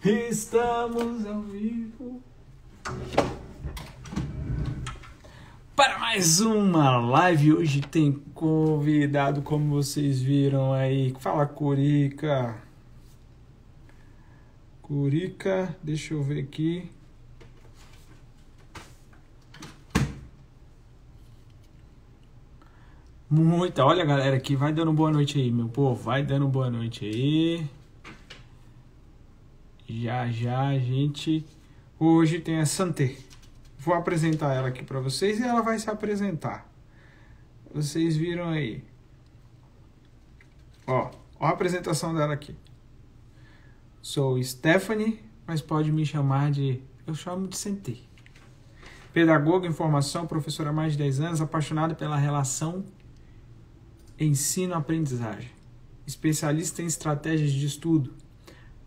Estamos ao vivo para mais uma live. Hoje tem convidado, como vocês viram aí. Fala, Curica. Curica, deixa eu ver aqui. Muita, olha a galera aqui, vai dando boa noite aí, meu povo, vai dando boa noite aí. Já, a gente hoje tem a Santé. Vou apresentar ela aqui para vocês e ela vai se apresentar. Vocês viram aí. Ó a apresentação dela aqui. Sou Stephanie, mas pode me chamar de... Eu chamo de Santé. Pedagoga em formação, professora há mais de 10 anos, apaixonada pela relação ensino-aprendizagem. Especialista em estratégias de estudo.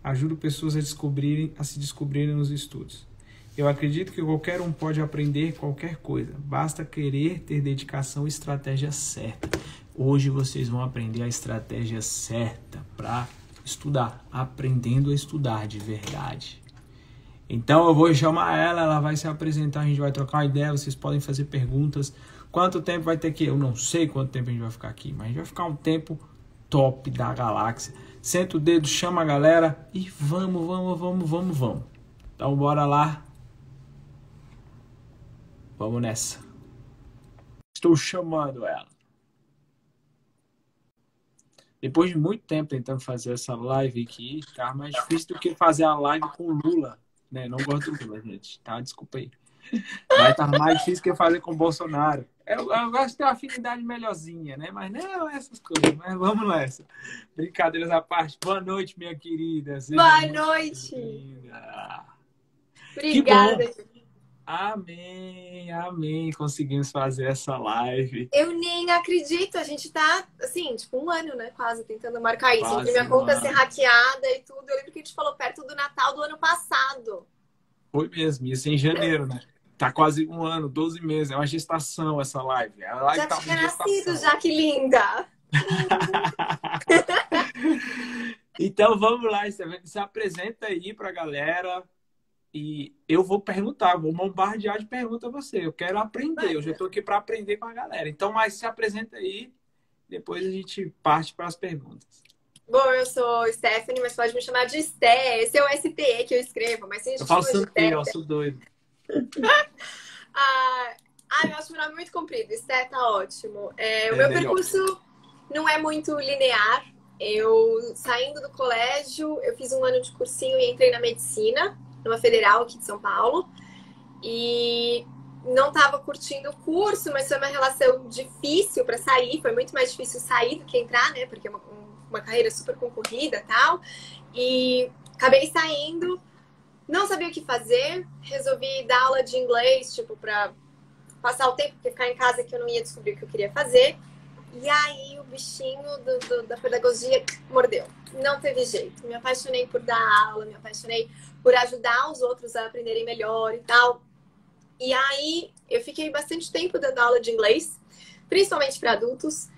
Ajudo pessoas a se descobrirem nos estudos. Eu acredito que qualquer um pode aprender qualquer coisa. Basta querer ter dedicação e estratégia certa. Hoje vocês vão aprender a estratégia certa para estudar. Aprendendo a estudar de verdade. Então eu vou chamar ela vai se apresentar, a gente vai trocar uma ideia, vocês podem fazer perguntas. Quanto tempo vai ter aqui? Eu não sei quanto tempo a gente vai ficar aqui, mas a gente vai ficar um tempo top da galáxia. Senta o dedo, chama a galera e vamos. Então bora lá. Vamos nessa. Estou chamando ela. Depois de muito tempo tentando fazer essa live aqui, tá mais difícil do que fazer a live com o Lula. Né? Não gosto do Lula, gente. Tá? Desculpa aí. Vai estar mais difícil que fazer com o Bolsonaro. Eu gosto de ter uma afinidade melhorzinha, né? Mas não essas coisas. Mas vamos nessa. Brincadeiras à parte. Boa noite, minha querida. Boa noite. Obrigada. Amém. Conseguimos fazer essa live. Eu nem acredito. A gente tá, assim, tipo um ano, né? Quase tentando marcar isso. Entre minha conta ser hackeada e tudo. Eu lembro que a gente falou perto do Natal do ano passado. Foi mesmo. Isso em janeiro, né? Tá quase um ano, 12 meses. É uma gestação essa live. A live já tá tinha nascido, já, que linda. Então vamos lá, se apresenta aí pra galera e eu vou perguntar, vou bombardear de pergunta a você. Eu quero aprender, eu já tô aqui para aprender com a galera. Então, mas se apresenta aí, depois a gente parte para as perguntas. Bom, eu sou Stephanie, mas pode me chamar de Sté. Esse é o STE que eu escrevo, mas se a gente eu falo Santé, eu sou doido. Eu acho meu nome muito comprido. Sté tá ótimo. O meu percurso não é muito linear. Eu, saindo do colégio, eu fiz um ano de cursinho e entrei na medicina, numa federal aqui de São Paulo. E não estava curtindo o curso, mas foi uma relação difícil para sair. Foi muito mais difícil sair do que entrar, né? Porque é uma carreira super concorrida e tal. E acabei saindo, não sabia o que fazer. Resolvi dar aula de inglês, tipo, para passar o tempo, porque ficar em casa que eu não ia descobrir o que eu queria fazer. E aí o bichinho da pedagogia mordeu. Não teve jeito. Me apaixonei por dar aula, me apaixonei por ajudar os outros a aprenderem melhor e tal. E aí eu fiquei bastante tempo dando aula de inglês, principalmente para adultos.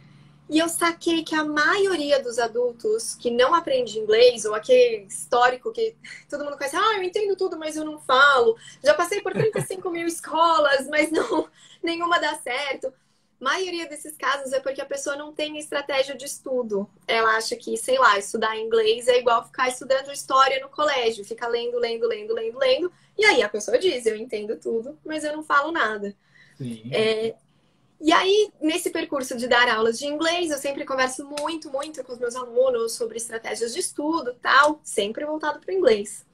E eu saquei que a maioria dos adultos que não aprende inglês, ou aquele histórico que todo mundo conhece, eu entendo tudo, mas eu não falo. Já passei por 35 mil escolas, mas não, nenhuma dá certo. A maioria desses casos é porque a pessoa não tem estratégia de estudo. Ela acha que, sei lá, estudar inglês é igual ficar estudando história no colégio. Fica lendo. E aí a pessoa diz, eu entendo tudo, mas eu não falo nada. Sim. E aí, nesse percurso de dar aulas de inglês, eu sempre converso muito com os meus alunos sobre estratégias de estudo, tal, sempre voltado para o inglês.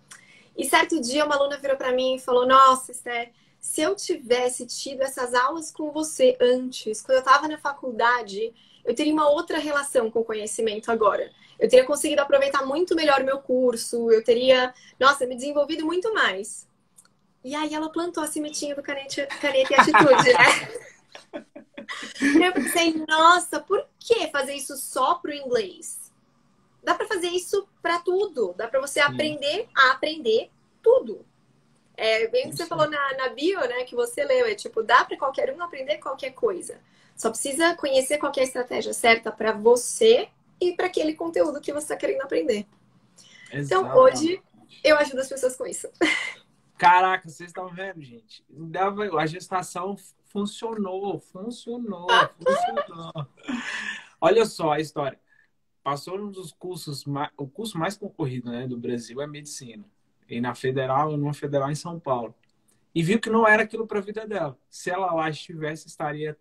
E certo dia, uma aluna virou para mim e falou, nossa, Esté, se eu tivesse tido essas aulas com você antes, quando eu estava na faculdade, eu teria uma outra relação com o conhecimento agora. Eu teria conseguido aproveitar muito melhor o meu curso, eu teria, me desenvolvido muito mais. E aí ela plantou a sementinha do caneta e atitude, né? Eu pensei, nossa, por que fazer isso só pro inglês? Dá pra fazer isso pra tudo. Dá pra você aprender a aprender tudo. Bem o que você falou na bio, né, que você leu. É tipo, dá pra qualquer um aprender qualquer coisa. Só precisa conhecer qual que é a estratégia certa pra você e pra aquele conteúdo que você tá querendo aprender. Exato. Então, hoje, Eu ajudo as pessoas com isso. Caraca, vocês estão vendo, gente? A gestação funcionou. Olha só a história. Passou um dos cursos, o curso mais concorrido, né, do Brasil é medicina. E numa federal em São Paulo. E viu que não era aquilo para a vida dela. Se ela lá estivesse, estaria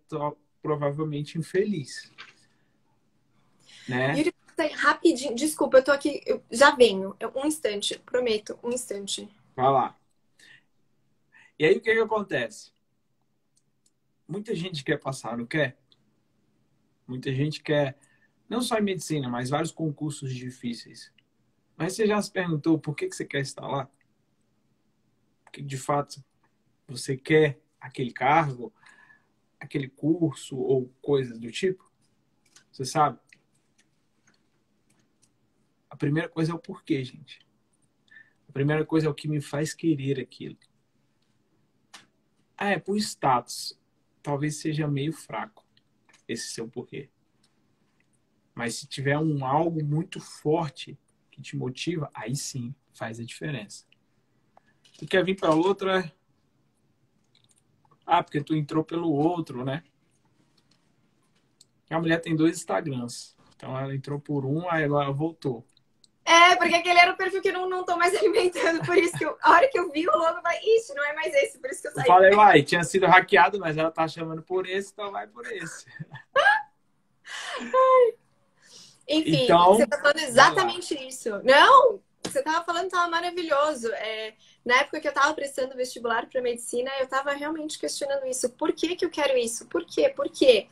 provavelmente infeliz. Né? Yuri, rapidinho, desculpa, eu tô aqui, eu já venho. Um instante, prometo, um instante. Vai lá. E aí o que acontece? Muita gente quer passar, não quer? Muita gente quer, não só em medicina, mas vários concursos difíceis. Mas você já se perguntou por que você quer estar lá? Porque de fato você quer aquele cargo, aquele curso ou coisas do tipo? Você sabe? A primeira coisa é o porquê, gente. A primeira coisa é o que me faz querer aquilo. Ah, é por status. Talvez seja meio fraco esse seu porquê. Mas se tiver algo muito forte que te motiva, aí sim faz a diferença. Tu quer vir para outra? Ah, porque tu entrou pelo outro, né? A mulher tem 2 Instagrams. Então ela entrou por um, aí agora voltou. Porque aquele era o perfil que eu não tô mais alimentando. Por isso que a hora que eu vi o logo, vai, ixi, não é mais esse. Por isso que eu saí. Eu falei, uai, tinha sido hackeado, mas ela tá chamando por esse, então vai por esse. Enfim, então, você tá falando exatamente isso. Não, o que você tava falando tava maravilhoso. Na época que eu tava prestando vestibular para medicina, eu tava realmente questionando isso. Por que que eu quero isso? Por quê? Por quê?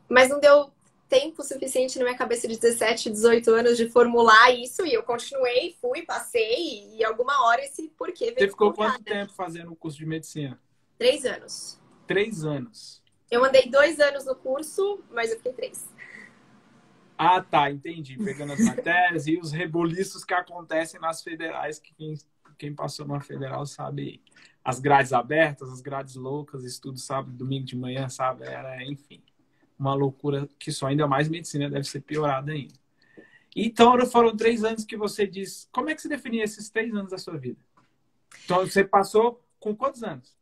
Mas não deu tempo suficiente na minha cabeça de 17, 18 anos de formular isso. E eu continuei, fui, passei. E alguma hora esse porquê veio. Você ficou quanto tempo fazendo o curso de medicina? 3 anos. 3 anos. Eu andei 2 anos no curso, mas eu fiquei 3. Ah, tá, entendi. Pegando as matérias e os reboliços que acontecem nas federais, que quem passou numa federal sabe. As grades abertas, as grades loucas, estudo sábado, domingo de manhã, sabe? Enfim, uma loucura que só ainda mais medicina deve ser piorada ainda. Então, foram 3 anos que você diz. Como é que você definia esses 3 anos da sua vida? Então, você passou com quantos anos?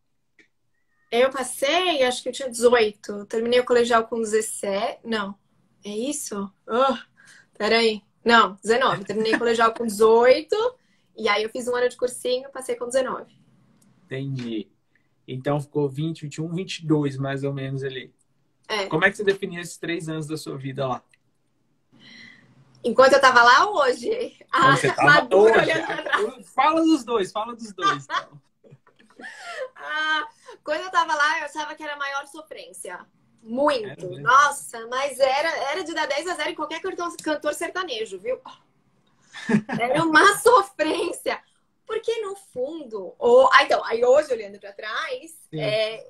Eu passei, acho que eu tinha 18. Terminei o colegial com 17. Não. É isso? Peraí. Não, 19. Terminei o colegial com 18. E aí eu fiz um ano de cursinho, passei com 19. Entendi. Então ficou 20, 21, 22 mais ou menos ali. Como é que você definia esses 3 anos da sua vida lá? Enquanto eu tava lá hoje. Você tava madura, olhando pra trás. Fala dos dois. Então. Quando eu tava lá, eu achava que era a maior sofrência. Muito. Nossa, mas era de dar 10-0 em qualquer cantor sertanejo, viu? Era uma sofrência. Porque no fundo... Então, aí hoje, olhando pra trás,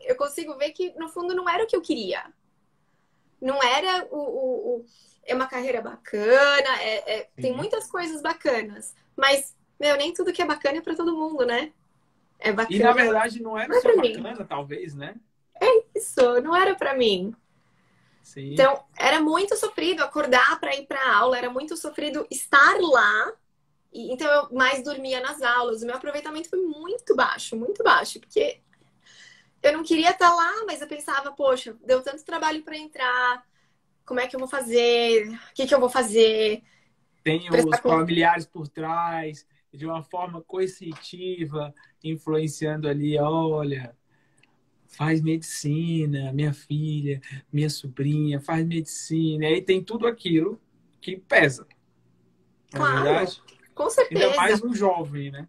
eu consigo ver que no fundo não era o que eu queria. Não era é uma carreira bacana, tem muitas coisas bacanas. Mas, nem tudo que é bacana é pra todo mundo, né? É bacana. E na verdade não era só bacana, talvez, né? Isso, não era pra mim. Sim. Então, era muito sofrido acordar para ir para aula, era muito sofrido estar lá. Então, eu mais dormia nas aulas. O meu aproveitamento foi muito baixo, porque eu não queria estar lá, mas eu pensava, poxa, deu tanto trabalho para entrar, como é que eu vou fazer? O que eu vou fazer? Tem os familiares por trás, de uma forma coercitiva, influenciando ali, olha... Faz medicina, minha filha, minha sobrinha, faz medicina. E aí tem tudo aquilo que pesa. Claro, na verdade, com certeza. Ainda mais um jovem, né?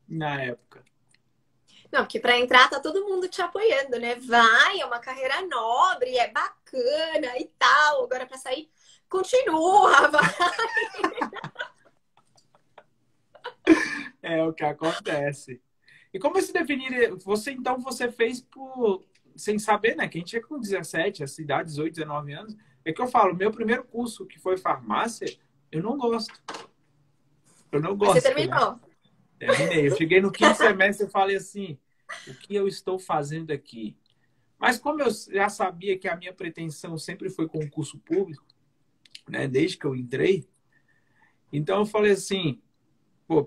Na época. Não, porque para entrar tá todo mundo te apoiando, né? Vai, é uma carreira nobre, é bacana e tal. Agora para sair, continua, vai. É o que acontece. E como você definir? Você fez sem saber, né? Que a gente é com 17, a cidade, 18, 19 anos. É que eu falo, meu primeiro curso, que foi farmácia, eu não gosto. Eu não gosto. Você terminou? Né? Terminei. Eu cheguei no 5º semestre e falei assim, o que eu estou fazendo aqui? Mas como eu já sabia que a minha pretensão sempre foi concurso público, né? Desde que eu entrei, então eu falei assim, Pô,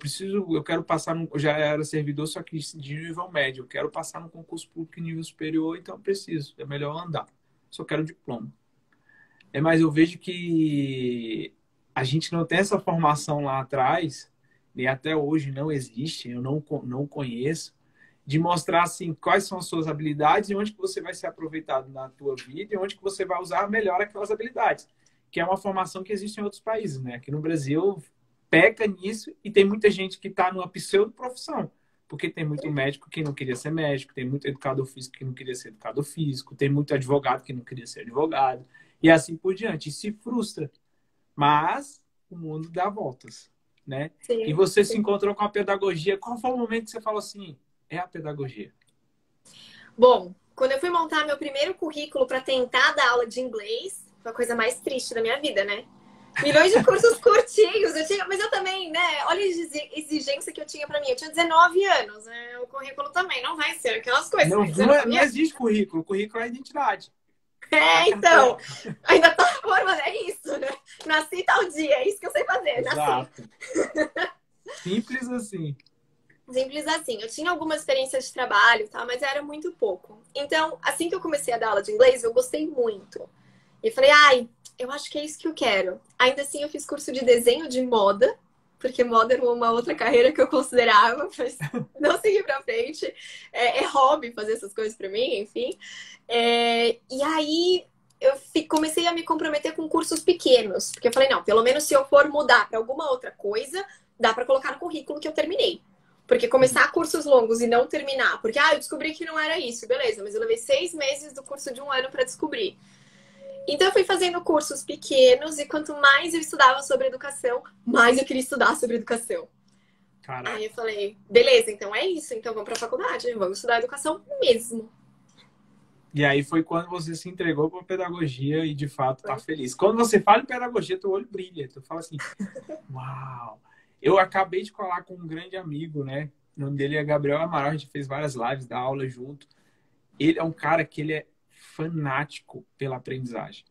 eu quero passar eu já era servidor, só que de nível médio. Eu quero passar no concurso público em nível superior, então eu preciso. É melhor andar. Só quero diploma. Mas eu vejo que a gente não tem essa formação lá atrás, e até hoje não existe, eu não conheço, de mostrar assim quais são as suas habilidades e onde que você vai ser aproveitado na tua vida e onde que você vai usar melhor aquelas habilidades, que é uma formação que existe em outros países, né? Aqui no Brasil peca nisso e tem muita gente que está numa pseudo-profissão, porque tem muito médico que não queria ser médico, tem muito educador físico que não queria ser educador físico, tem muito advogado que não queria ser advogado, e assim por diante. E se frustra. Mas o mundo dá voltas, né? E Sim, você se sim. encontrou com a pedagogia. Qual foi o momento que você falou assim, é a pedagogia? Bom, quando eu fui montar meu primeiro currículo para tentar dar aula de inglês, foi a coisa mais triste da minha vida, né? Milhões de cursos curtinhos, mas eu também, né? Olha a exigência que eu tinha para mim. Eu tinha 19 anos, né? O currículo também não vai ser aquelas coisas, Não, né? 19 não anos. existe currículo. Currículo é identidade. Então, ainda tá formando, é isso, né? Nasci tal dia, é isso que eu sei fazer, nasci. Exato. Simples assim. Simples assim. Eu tinha algumas experiências de trabalho, tá? Mas era muito pouco. Então, assim que eu comecei a dar aula de inglês, eu gostei muito. E falei, ai, eu acho que é isso que eu quero. Ainda assim, eu fiz curso de desenho de moda, porque moda era uma outra carreira que eu considerava, mas não segui pra frente. É hobby fazer essas coisas pra mim, enfim. E aí, comecei a me comprometer com cursos pequenos, porque eu falei, não, pelo menos se eu for mudar pra alguma outra coisa, dá pra colocar no currículo que eu terminei. Porque começar cursos longos e não terminar, porque eu descobri que não era isso, beleza, mas eu levei 6 meses do curso de 1 ano pra descobrir. Então, eu fui fazendo cursos pequenos e quanto mais eu estudava sobre educação, mais eu queria estudar sobre educação. Caraca. Aí eu falei, beleza, então é isso, então vamos para a faculdade, vamos estudar educação mesmo. E aí foi quando você se entregou para a pedagogia e de fato tá feliz. Quando você fala em pedagogia, teu olho brilha. Tu fala assim, uau! Eu acabei de colar com um grande amigo, né? O nome dele é Gabriel Amaral, a gente fez várias lives, dá aula junto. Ele é um cara que ele é fanático pela aprendizagem.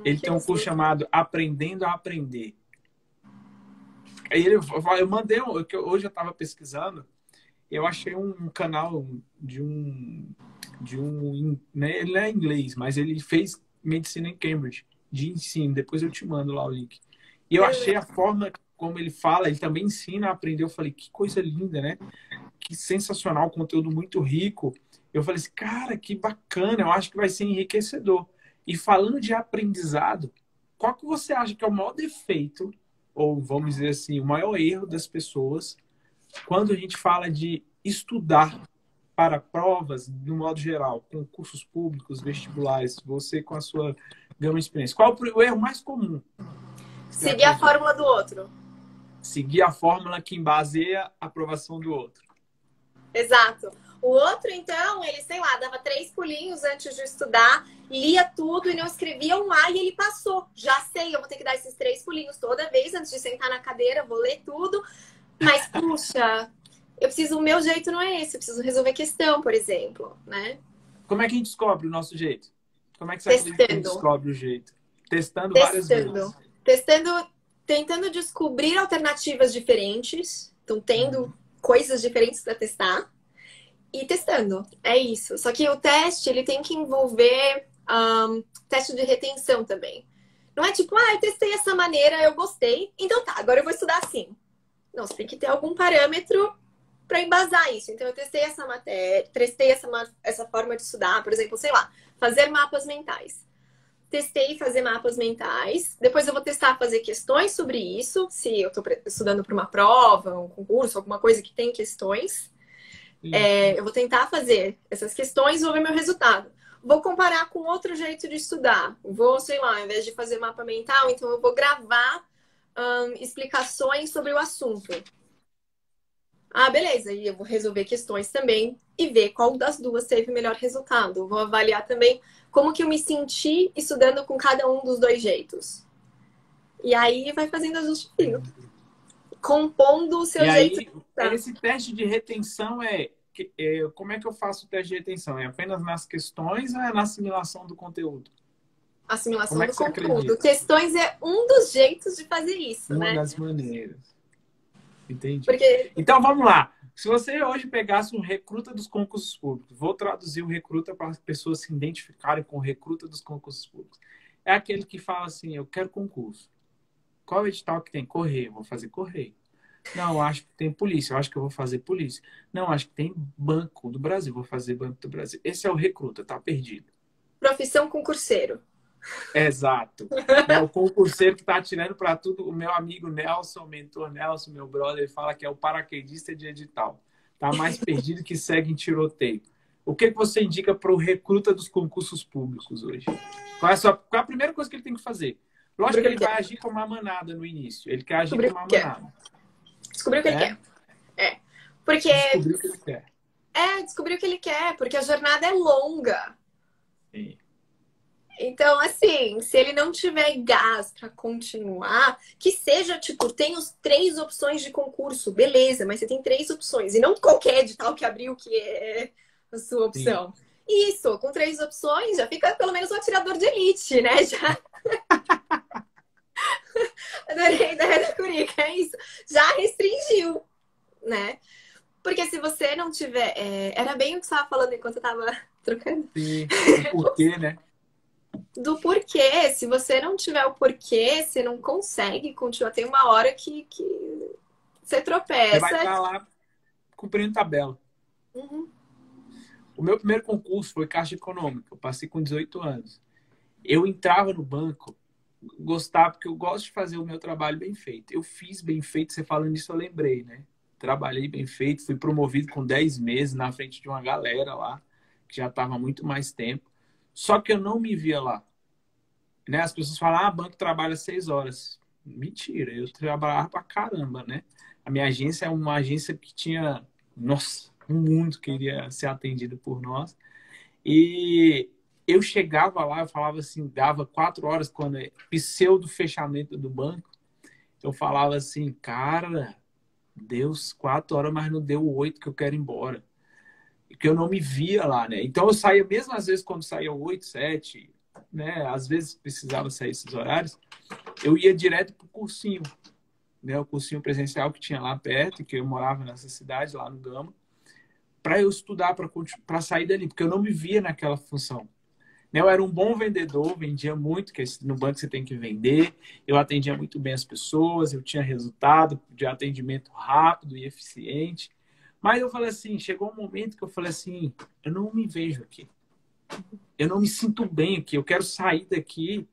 Ele tem um curso chamado Aprendendo a Aprender. Aí eu mandei, hoje eu estava pesquisando, eu achei um canal né, ele é inglês, mas ele fez medicina em Cambridge, de ensino. Depois eu te mando lá o link. E eu achei a forma como ele fala, ele também ensina a aprender. Eu falei, que coisa linda, né? Que sensacional, conteúdo muito rico. Eu falei assim, cara, que bacana, eu acho que vai ser enriquecedor. E falando de aprendizado, qual que você acha que é o maior defeito, ou vamos dizer assim, o maior erro das pessoas quando a gente fala de estudar para provas, no modo geral, concursos públicos, vestibulares, você com a sua gama de experiência? Qual o erro mais comum? Seguir a fórmula do outro. Seguir a fórmula que embaseia a aprovação do outro. Exato. O outro, então, ele, sei lá, dava 3 pulinhos antes de estudar, lia tudo e não escrevia um A e ele passou. Já sei, eu vou ter que dar esses 3 pulinhos toda vez antes de sentar na cadeira, vou ler tudo. Mas, puxa, o meu jeito não é esse, eu preciso resolver questão, por exemplo, né? Como é que a gente descobre o nosso jeito? Como é que você acredita que a gente descobre o jeito? Testando várias vezes. Testando, tentando descobrir alternativas diferentes, então tendo coisas diferentes para testar e testando. É isso. Só que o teste, ele tem que envolver teste de retenção também. Não é tipo, eu testei essa maneira, eu gostei, então tá, agora eu vou estudar assim. Não, você tem que ter algum parâmetro para embasar isso. Então, eu testei essa matéria, testei essa forma de estudar, por exemplo, sei lá, fazer mapas mentais. Testei fazer mapas mentais. Depois eu vou testar fazer questões sobre isso, se eu estou estudando para uma prova, um concurso, alguma coisa que tem questões. Eu vou tentar fazer essas questões e vou ver meu resultado. Vou comparar com outro jeito de estudar. Vou, sei lá, ao invés de fazer mapa mental, então eu vou gravar explicações sobre o assunto. Beleza. E eu vou resolver questões também e ver qual das duas teve o melhor resultado. Vou avaliar também como que eu me senti estudando com cada um dos dois jeitos. E aí vai fazendo ajuste fino. Compondo o seu jeito. Aí, esse teste de retenção como é que eu faço o teste de retenção? É apenas nas questões ou é na assimilação do conteúdo? Assimilação do conteúdo. Questões é um dos jeitos de fazer isso, né? Uma das maneiras. Entendi. Porque... Então, vamos lá. Se você hoje pegasse um recruta dos concursos públicos, vou traduzir o recruta para as pessoas se identificarem com o recruta dos concursos públicos. É aquele que fala assim, eu quero concurso. Qual edital que tem? Correio. Vou fazer correio. Não, acho que tem polícia. Eu acho que eu vou fazer polícia. Não, acho que tem Banco do Brasil. Vou fazer Banco do Brasil. Esse é o recruta, tá perdido. Profissão concurseiro. Exato. Né? O concurseiro que está atirando para tudo. O meu amigo Nelson, o mentor Nelson, meu brother, ele fala que é o paraquedista de edital. Tá mais perdido que segue em tiroteio. O que você indica para o recruta dos concursos públicos hoje? Qual é a primeira coisa que ele tem que fazer? Lógico que ele vai agir como uma manada no início. Ele quer agir como uma manada. Descobrir o que ele quer. Porque... Descobrir o que ele quer. Descobrir o que ele quer, porque a jornada é longa. Sim. Então, assim, se ele não tiver gás para continuar, que seja, tipo, tem os 3 opções de concurso, beleza, mas você tem 3 opções. E não qualquer edital que abriu que é a sua opção. Sim. Isso, com 3 opções, já fica pelo menos um atirador de elite, né? Já... Adorei a ideia da Curica, é isso. Já restringiu, né? Porque se você não tiver... Era bem o que você estava falando enquanto eu estava trocando. Sim, o porquê, né? Do porquê. Se você não tiver o porquê, você não consegue continuar. Tem uma hora que você tropeça. Você vai estar lá cumprindo tabela. Uhum. O meu primeiro concurso foi Caixa Econômica. Eu passei com 18 anos. Eu entrava no banco, gostava, porque eu gosto de fazer o meu trabalho bem feito. Eu fiz bem feito, você falando isso eu lembrei, né? Trabalhei bem feito, fui promovido com 10 meses na frente de uma galera lá, que já estava há muito mais tempo. Só que eu não me via lá. Né? As pessoas falam, banco trabalha 6 horas. Mentira, eu trabalhava pra caramba, né? A minha agência é uma agência que tinha, nossa, um mundo queria ser atendido por nós. E eu chegava lá, eu falava assim, dava 4 horas, quando é pseudo fechamento do banco, eu falava assim, cara, Deus, 4 horas, mas não deu 8 que eu quero ir embora. Que eu não me via lá, né? Então eu saía, mesmo às vezes quando saía 8, 7, né? Às vezes precisava sair esses horários, eu ia direto pro cursinho, né? O cursinho presencial que tinha lá perto, que eu morava nessa cidade, lá no Gama, para eu estudar, para sair dali, porque eu não me via naquela função. Eu era um bom vendedor, vendia muito, que no banco você tem que vender, eu atendia muito bem as pessoas, eu tinha resultado de atendimento rápido e eficiente. Mas eu falei assim, chegou um momento que eu falei assim, eu não me vejo aqui. Eu não me sinto bem aqui, eu quero sair daqui.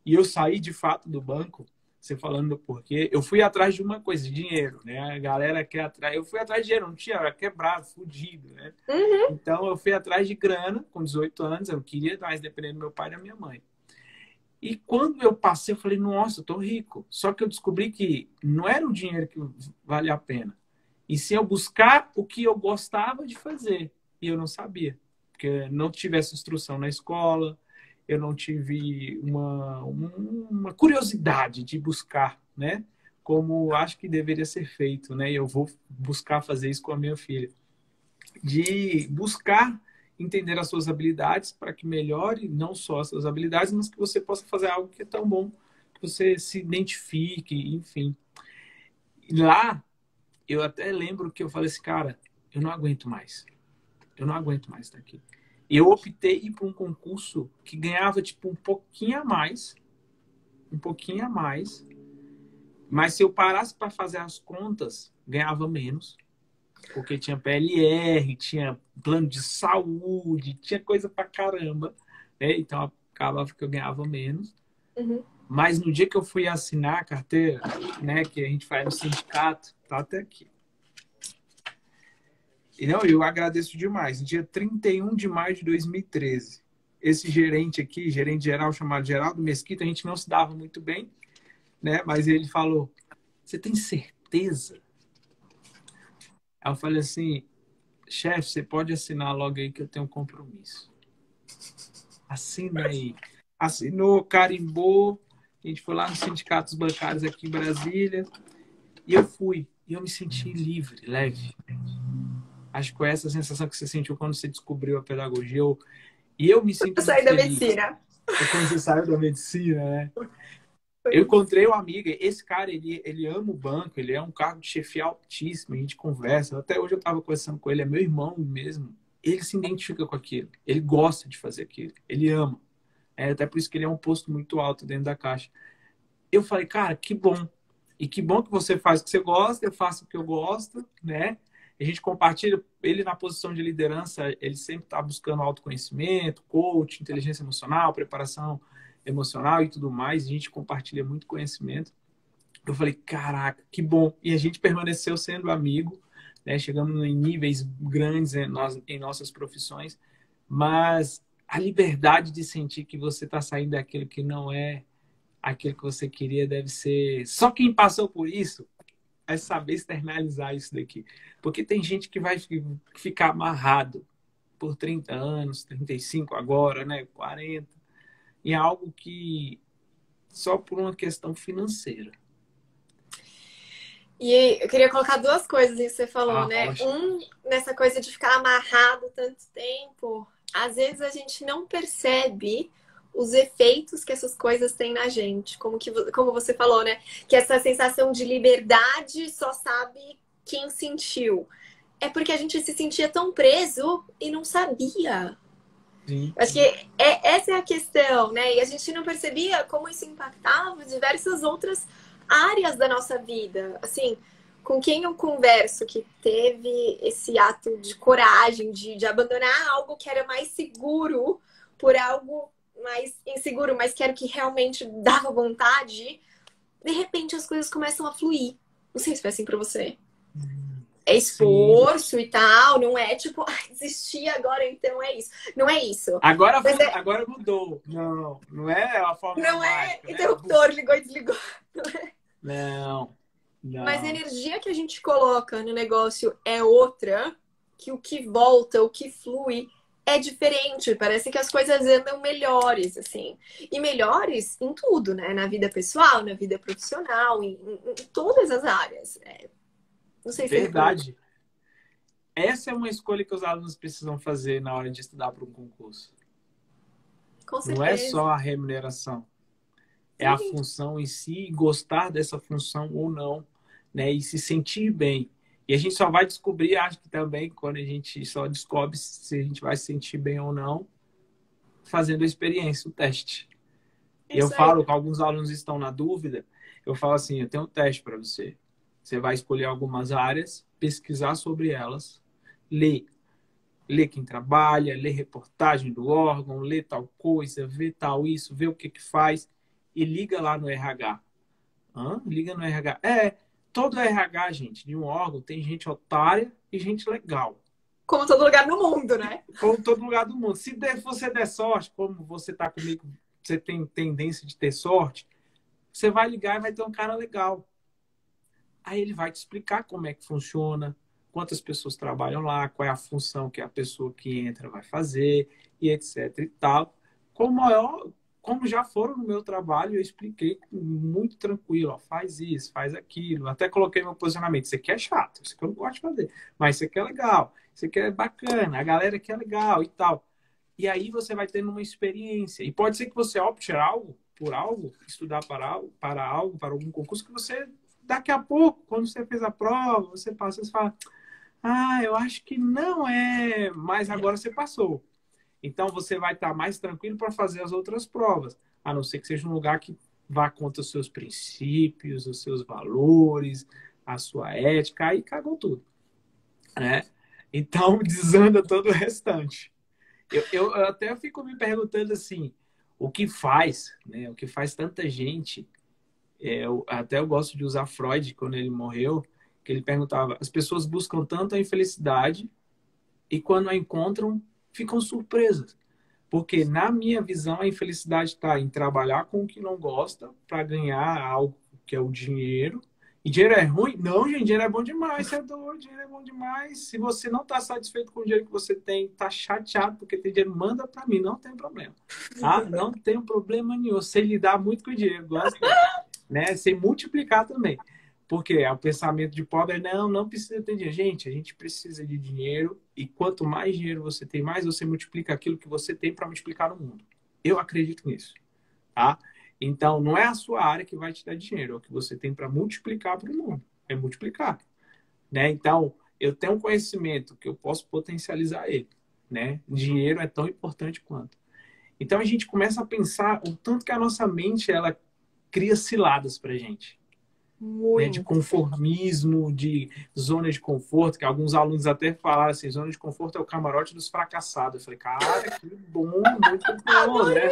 E eu saí de fato do banco, você falando do porquê. Eu fui atrás de uma coisa, dinheiro, né? A galera quer atrás. Eu fui atrás de dinheiro, não tinha, eu era quebrado, fudido, né? Uhum. Então eu fui atrás de grana, com 18 anos, eu queria mais dependendo do meu pai e da minha mãe. E quando eu passei, eu falei, nossa, eu tô rico. Só que eu descobri que não era o dinheiro que vale a pena. E sim eu buscar o que eu gostava de fazer. E eu não sabia. Porque não tive essa instrução na escola, eu não tive uma curiosidade de buscar, né? Como acho que deveria ser feito, né? E eu vou buscar fazer isso com a minha filha. De buscar entender as suas habilidades para que melhore não só as suas habilidades, mas que você possa fazer algo que é tão bom, que você se identifique, enfim. E lá, eu até lembro que eu falei assim, cara, eu não aguento mais. Eu não aguento mais estar aqui. E eu optei por um concurso que ganhava, tipo, um pouquinho a mais. Mas se eu parasse para fazer as contas, ganhava menos. Porque tinha PLR, tinha plano de saúde, tinha coisa pra caramba. Né? Então, acabava que eu ganhava menos. Uhum. Mas no dia que eu fui assinar a carteira, né, que a gente faz no sindicato, tá até aqui. E não, eu agradeço demais. Dia 31 de maio de 2013. Esse gerente aqui, gerente geral chamado Geraldo Mesquita, a gente não se dava muito bem, né? Mas ele falou, você tem certeza? Aí eu falei assim, chefe, você pode assinar logo aí que eu tenho um compromisso. Assina aí. Assinou, carimbou. A gente foi lá nos sindicatos bancários aqui em Brasília. E eu fui. E eu me senti livre, leve. Acho que foi essa sensação que você sentiu quando você descobriu a pedagogia. E eu me sinto Eu saí da medicina. Quando você saiu da medicina, né? Eu encontrei um amigo, esse cara, ele ama o banco, ele é um cargo de chefia altíssimo, a gente conversa. Até hoje eu estava conversando com ele, é meu irmão mesmo. Ele se identifica com aquilo, ele gosta de fazer aquilo, ele ama. É até por isso que ele é um posto muito alto dentro da caixa. Eu falei, cara, que bom. E que bom que você faz o que você gosta, eu faço o que eu gosto, né? A gente compartilha, ele na posição de liderança, ele sempre está buscando autoconhecimento, coach, inteligência emocional, preparação emocional e tudo mais. A gente compartilha muito conhecimento. Eu falei, caraca, que bom. E a gente permaneceu sendo amigo, né? Chegamos em níveis grandes em nossas profissões, mas a liberdade de sentir que você está saindo daquilo que não é aquilo que você queria deve ser... Só quem passou por isso é saber externalizar isso daqui. Porque tem gente que vai ficar amarrado por 30 anos, 35 agora, né? 40, em algo que só por uma questão financeira. E eu queria colocar duas coisas que você falou, né? Ótimo. Nessa coisa de ficar amarrado tanto tempo, às vezes a gente não percebe os efeitos que essas coisas têm na gente. Como você falou, né? Que essa sensação de liberdade só sabe quem sentiu. É porque a gente se sentia tão preso e não sabia. Sim. Acho que essa é a questão, né? E a gente não percebia como isso impactava diversas outras áreas da nossa vida. Assim, com quem eu converso que teve esse ato de coragem, de abandonar algo que era mais seguro por algo mais inseguro, mas que era o que realmente dava vontade, de repente as coisas começam a fluir. Não sei se foi assim pra você. É esforço. Sim. E tal, não é tipo, desistir agora, então é isso. Não é isso. Agora mudou. Não é a forma não mágica, é interruptor, né? Ligou e desligou. Não. Mas a energia que a gente coloca no negócio é outra, que o que volta, o que flui é diferente. Parece que as coisas andam melhores, assim. E melhores em tudo, né? Na vida pessoal, na vida profissional, em todas as áreas. Não sei se verdade. Essa é uma escolha que os alunos precisam fazer na hora de estudar para um concurso. Com certeza. Não é só a remuneração. É a função em si, gostar dessa função ou não, né? E se sentir bem. E a gente só vai descobrir, acho que também, quando a gente só descobre se a gente vai se sentir bem ou não, fazendo a experiência, o teste. E eu falo que alguns alunos estão na dúvida, eu falo assim, eu tenho um teste para você. Você vai escolher algumas áreas, pesquisar sobre elas, ler quem trabalha, ler reportagem do órgão, ler tal coisa, ver tal isso, ver o que faz e liga lá no RH. Liga no RH. Todo RH, gente, de um órgão tem gente otária e gente legal. Como todo lugar no mundo, né? Como todo lugar do mundo. Se você der sorte, como você está comigo, você tem tendência de ter sorte, você vai ligar e vai ter um cara legal. Aí ele vai te explicar como é que funciona, quantas pessoas trabalham lá, qual é a função que a pessoa que entra vai fazer, e etc e tal. Como já foram no meu trabalho, eu expliquei muito tranquilo, ó, faz isso, faz aquilo. Até coloquei meu posicionamento. Isso aqui é chato, isso aqui eu não gosto de fazer. Mas isso aqui é legal, isso aqui é bacana, a galera aqui é legal e tal. E aí você vai tendo uma experiência. E pode ser que você opte por algo, estudar para algum concurso que você, daqui a pouco, quando você fez a prova, você passa e fala, eu acho que não é, mas agora você passou. Então, você vai estar mais tranquilo para fazer as outras provas, a não ser que seja um lugar que vá contra os seus princípios, os seus valores, a sua ética, aí cagou tudo, né? Então, desanda todo o restante. Eu até fico me perguntando assim, o que faz, né? O que faz tanta gente, eu gosto de usar Freud quando ele morreu, que ele perguntava, as pessoas buscam tanto a infelicidade e quando a encontram, ficam surpresas. Porque, na minha visão, a infelicidade está em trabalhar com o que não gosta para ganhar algo que é o dinheiro. E dinheiro é ruim? Não, gente, dinheiro é bom demais. Você é doido, dinheiro é bom demais. Se você não está satisfeito com o dinheiro que você tem, está chateado porque tem dinheiro, manda para mim, não tem problema. Não tem problema nenhum. Sei lidar muito com o dinheiro, gosto, né? Sei multiplicar também. Porque o pensamento de pobre é não precisa ter dinheiro. Gente, a gente precisa de dinheiro e quanto mais dinheiro você tem, mais você multiplica aquilo que você tem para multiplicar no mundo. Eu acredito nisso, tá? Então, não é a sua área que vai te dar dinheiro, é o que você tem para multiplicar para o mundo. É multiplicar, né? Então, eu tenho um conhecimento que eu posso potencializar ele, né? Dinheiro é tão importante quanto. Então, a gente começa a pensar o tanto que a nossa mente, ela cria ciladas para gente. Né, de conformismo, de zona de conforto, que alguns alunos até falaram assim, zona de conforto é o camarote dos fracassados. Eu falei, cara, que bom, muito bom, né?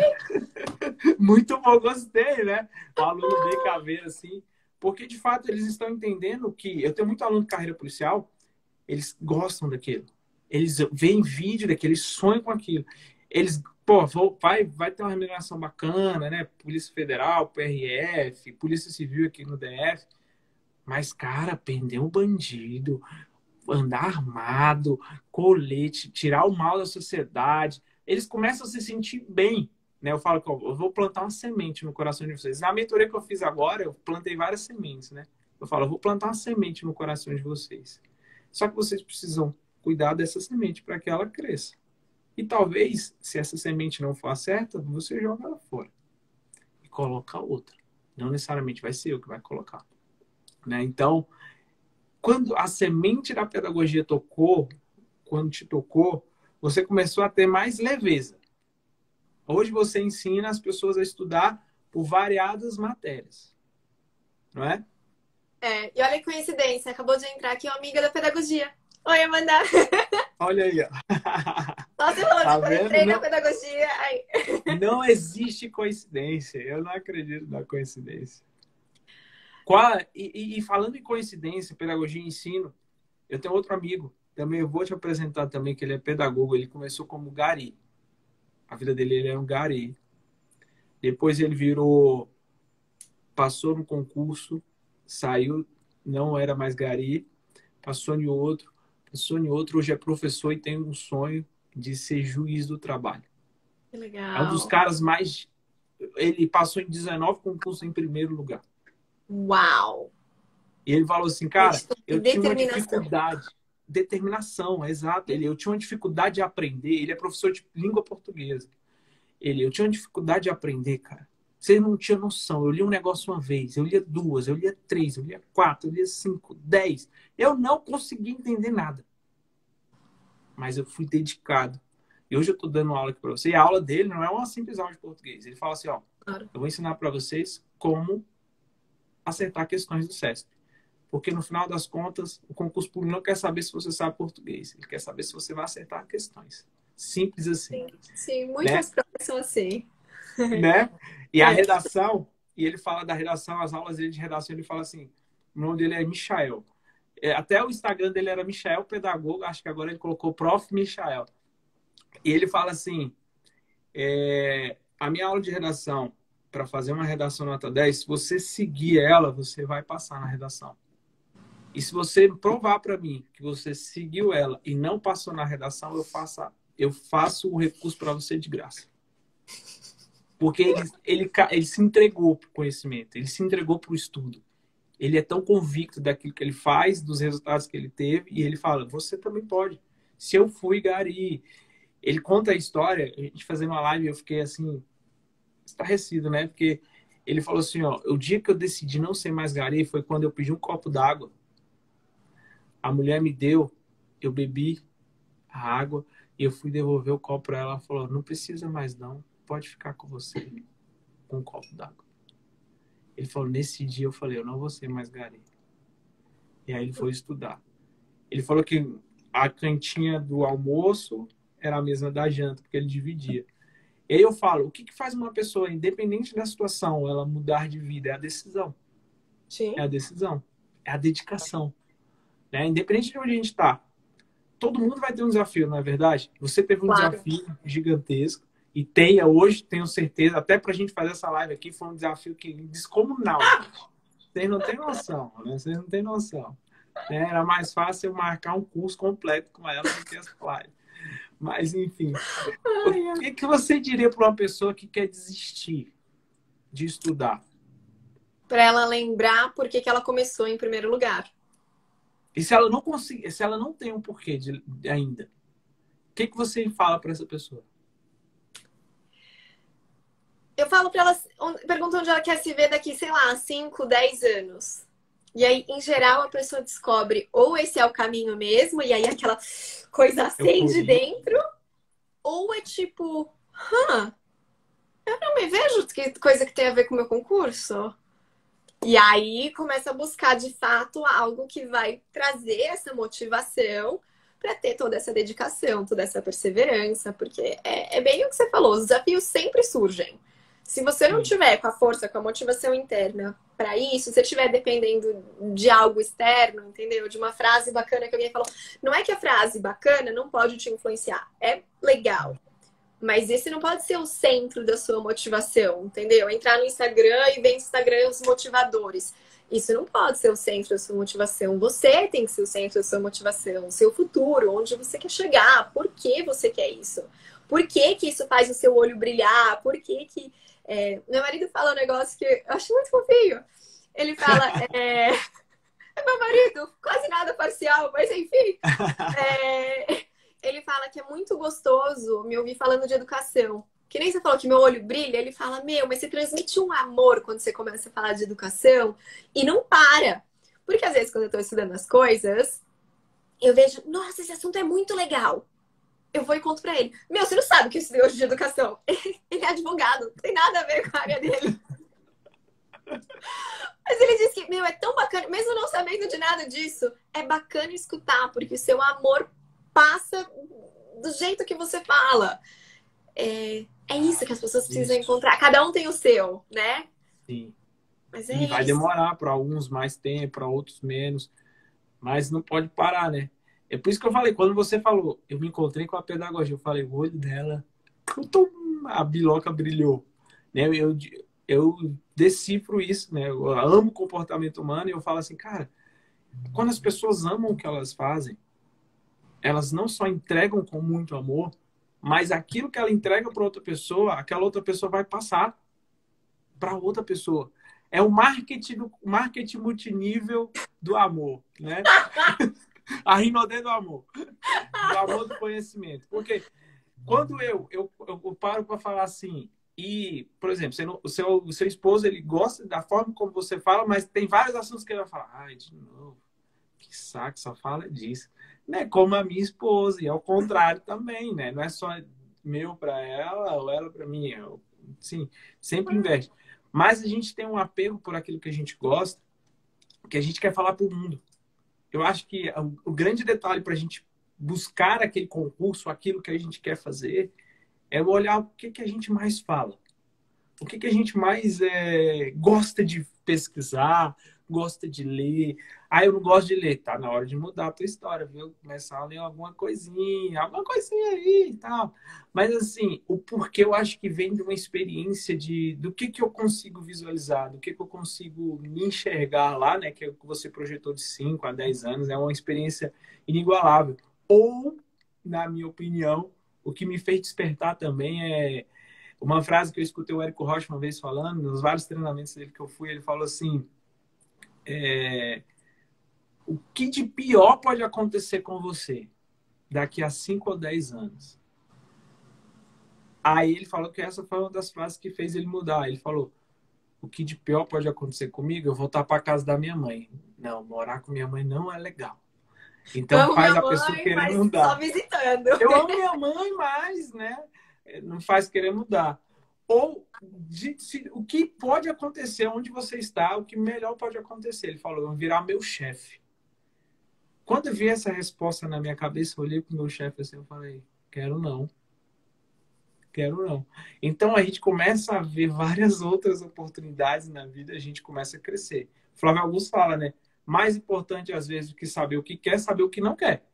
Muito bom, gostei, né? O aluno bem caveira, assim, porque de fato eles estão entendendo que, eu tenho muito aluno de carreira policial, eles gostam daquilo. Eles veem vídeo daquilo, eles sonham com aquilo. Eles, pô, vai ter uma remuneração bacana, né? Polícia Federal, PRF, Polícia Civil aqui no DF. Mas, cara, prender um bandido, andar armado, colete, tirar o mal da sociedade, eles começam a se sentir bem. Né? Eu falo que eu vou plantar uma semente no coração de vocês. Na mentoria que eu fiz agora, eu plantei várias sementes, né? Eu falo, eu vou plantar uma semente no coração de vocês. Só que vocês precisam cuidar dessa semente para que ela cresça. E talvez, se essa semente não for a certa, você joga ela fora e coloca outra. Não necessariamente vai ser eu que vai colocar. Né? Então, quando a semente da pedagogia tocou, quando te tocou, você começou a ter mais leveza. Hoje você ensina as pessoas a estudar por variadas matérias, não é? É, e olha que coincidência, acabou de entrar aqui uma amiga da pedagogia. Oi, Amanda! Olha aí, ó. Só você falando Tá que eu vendo? entrei na pedagogia. Ai. Não existe coincidência. Eu não acredito na coincidência. E falando em coincidência, pedagogia e ensino, eu tenho outro amigo, também eu vou te apresentar também, que ele é pedagogo, ele começou como gari. A vida dele, ele era um gari. Depois ele passou no concurso, saiu, não era mais gari, passou em outro, hoje é professor e tem um sonho de ser juiz do trabalho. Que É um dos legal. caras mais... Ele passou em 19 concursos em primeiro lugar. Uau! E ele falou assim, cara, eu tinha uma Determinação. dificuldade. Determinação, exato. Eu tinha uma dificuldade de aprender. Ele é professor de língua portuguesa. Eu tinha uma dificuldade de aprender, cara. Você não tinha noção. Eu li um negócio uma vez, eu lia duas, eu lia três, eu lia quatro, eu lia cinco, 10. Eu não conseguia entender nada. Mas eu fui dedicado. E hoje eu estou dando aula aqui para você. E a aula dele não é uma simples aula de português. Ele fala assim, ó, Claro. eu vou ensinar para vocês como acertar questões do SESP. Porque no final das contas, o concurso público não quer saber se você sabe português. Ele quer saber se você vai acertar questões. Simples assim. Sim, muitas Né? provas são assim. Né? E a redação, e ele fala da redação, as aulas dele de redação, ele fala assim, o nome dele é Michael. Até o Instagram dele era Michael Pedagogo, acho que agora ele colocou Prof. Michael. E ele fala assim, a minha aula de redação, para fazer uma redação nota 10, se você seguir ela, você vai passar na redação. E se você provar para mim que você seguiu ela e não passou na redação, eu faço o recurso para você de graça. Porque ele se entregou para o conhecimento, ele se entregou para o estudo. Ele é tão convicto daquilo que ele faz, dos resultados que ele teve, e ele fala, você também pode. Se eu fui gari... Ele conta a história, a gente fazendo uma live, eu fiquei assim, estarrecido, né? Porque ele falou assim, ó, o dia que eu decidi não ser mais gari foi quando eu pedi um copo d'água. A mulher me deu, eu bebi a água e eu fui devolver o copo para ela. Ela falou, não precisa mais não, pode ficar com você, com um copo d'água. Ele falou, nesse dia eu falei, eu não vou ser mais gari. E aí ele foi estudar. Ele falou que a cantinha do almoço era a mesma da janta, porque ele dividia. E aí eu falo, o que faz uma pessoa, independente da situação, ela mudar de vida? É a decisão. Sim. É a decisão. É a dedicação. Né? Independente de onde a gente está. Todo mundo vai ter um desafio, não é verdade? Você teve um desafio gigantesco. E hoje, tenho certeza, até para a gente fazer essa live aqui, foi um desafio descomunal. Vocês não têm noção, né? Vocês não têm noção. Era mais fácil eu marcar um curso completo com ela do que essa live. Mas, enfim. O que você diria para uma pessoa que quer desistir de estudar? Para ela lembrar por que ela começou em primeiro lugar. E se ela não conseguir, se ela não tem um porquê ainda, o que você fala para essa pessoa? Eu falo pra ela, pergunto onde ela quer se ver daqui, sei lá, 5, 10 anos. E aí, em geral, a pessoa descobre ou esse é o caminho mesmo, e aí aquela coisa acende Euforia. dentro, ou é tipo, eu não me vejo que coisa que tem a ver com o meu concurso. E aí começa a buscar de fato algo que vai trazer essa motivação para ter toda essa dedicação, toda essa perseverança, porque é bem o que você falou, os desafios sempre surgem. Se você não Sim. tiver com a força, com a motivação interna para isso, se você estiver dependendo de algo externo, entendeu? De uma frase bacana que alguém falou, não é que a frase bacana não pode te influenciar, é legal. Mas esse não pode ser o centro da sua motivação, entendeu? Entrar no Instagram e ver no Instagram os motivadores. Isso não pode ser o centro da sua motivação. Você tem que ser o centro da sua motivação, o seu futuro, onde você quer chegar, por que você quer isso? Por que que isso faz o seu olho brilhar? Por que que... Meu marido fala um negócio que eu acho muito fofinho. Ele fala... É meu marido, quase nada parcial, mas enfim. Ele fala que é muito gostoso me ouvir falando de educação. Que nem você falou que meu olho brilha, ele fala, meu, mas você transmite um amor quando você começa a falar de educação e não para. Porque às vezes quando eu tô estudando as coisas, eu vejo, nossa, esse assunto é muito legal. Eu vou e conto pra ele. Meu, você não sabe o que eu estudei hoje de educação. Ele é advogado, não tem nada a ver com a área dele. Mas ele disse que, meu, é tão bacana, mesmo não sabendo de nada disso, é bacana escutar, porque o seu amor passa do jeito que você fala. É isso que as pessoas precisam Isso. encontrar. Cada um tem o seu, né? Sim. Mas é E vai isso. demorar para alguns mais tempo, para outros menos. Mas não pode parar, né? É por isso que eu falei, quando você falou, eu me encontrei com a pedagogia, eu falei, o olho dela, a biloca brilhou. Né? Eu decifro isso, né? Eu amo o comportamento humano e eu falo assim, cara, quando as pessoas amam o que elas fazem, elas não só entregam com muito amor, mas aquilo que ela entrega para outra pessoa, aquela outra pessoa vai passar para outra pessoa. É o marketing multinível do amor, né? A Rinodê do amor do conhecimento. Porque quando eu paro para falar assim, e, por exemplo, o seu esposo, ele gosta da forma como você fala, mas tem vários assuntos que ele vai falar, ai, de novo, que saco, só fala disso. Né? Como a minha esposa, e ao contrário também, né? Não é só meu para ela ou ela para mim. Sim, sempre investe. Mas a gente tem um apego por aquilo que a gente gosta, que a gente quer falar para o mundo. Eu acho que o grande detalhe para a gente buscar aquele concurso, aquilo que a gente quer fazer, é olhar o que a gente mais fala. O que a gente mais gosta de pesquisar, gosta de ler. Ah, eu não gosto de ler. Tá na hora de mudar a tua história, viu? Começar a ler alguma coisinha aí e tal. Mas, assim, o porquê eu acho que vem de uma experiência do que eu consigo visualizar, do que eu consigo me enxergar lá, né? Que é o que você projetou de 5 a 10 anos. É uma experiência inigualável. Ou, na minha opinião, o que me fez despertar também é uma frase que eu escutei o Érico Rocha uma vez falando, nos vários treinamentos dele que eu fui, ele falou assim, o que de pior pode acontecer com você daqui a 5 ou 10 anos? Aí ele falou que essa foi uma das frases que fez ele mudar. Ele falou, o que de pior pode acontecer comigo? Eu voltar para casa da minha mãe. Não, morar com minha mãe não é legal. Então Amo faz minha a pessoa mãe, querer mas só mudar. visitando. Eu amo minha mãe, mas, né? Não faz querer mudar. Ou o que pode acontecer onde você está, o que melhor pode acontecer. Ele falou, eu vou virar meu chefe. Quando eu vi essa resposta na minha cabeça, eu olhei para o meu chefe assim, eu falei, quero não. Quero não. Então a gente começa a ver várias outras oportunidades na vida, a gente começa a crescer. Flávio Augusto fala, né? Mais importante às vezes do que saber o que quer, saber o que não quer.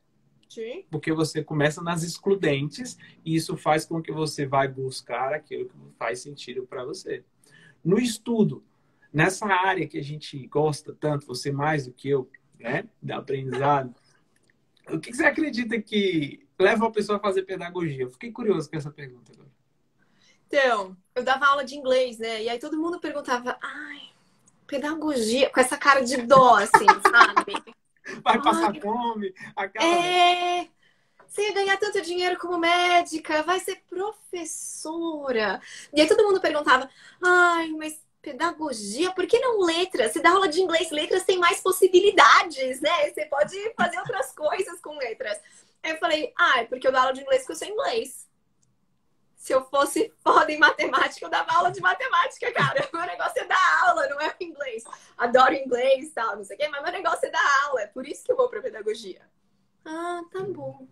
Sim. Porque você começa nas excludentes e isso faz com que você vai buscar aquilo que faz sentido para você. No estudo, nessa área que a gente gosta tanto, você mais do que eu, né, da aprendizado, o que você acredita que leva a pessoa a fazer pedagogia? Eu fiquei curioso com essa pergunta agora. Então, eu dava aula de inglês, né? E aí todo mundo perguntava, ai, pedagogia, com essa cara de dó, assim, sabe? Vai passar Ai, fome, aquela... é... você ia ganhar tanto dinheiro como médica, vai ser professora. E aí todo mundo perguntava, ai, mas pedagogia, por que não letras? Se dá aula de inglês, letras tem mais possibilidades, né? Você pode fazer outras coisas com letras. Aí eu falei, ah, é porque eu dou aula de inglês porque eu sei inglês. Se eu fosse foda em matemática, eu dava aula de matemática, cara. Meu negócio é dar aula, não é o inglês. Adoro inglês e tal, não sei o quê, mas meu negócio é dar aula. É por isso que eu vou pra pedagogia. Ah, tá bom.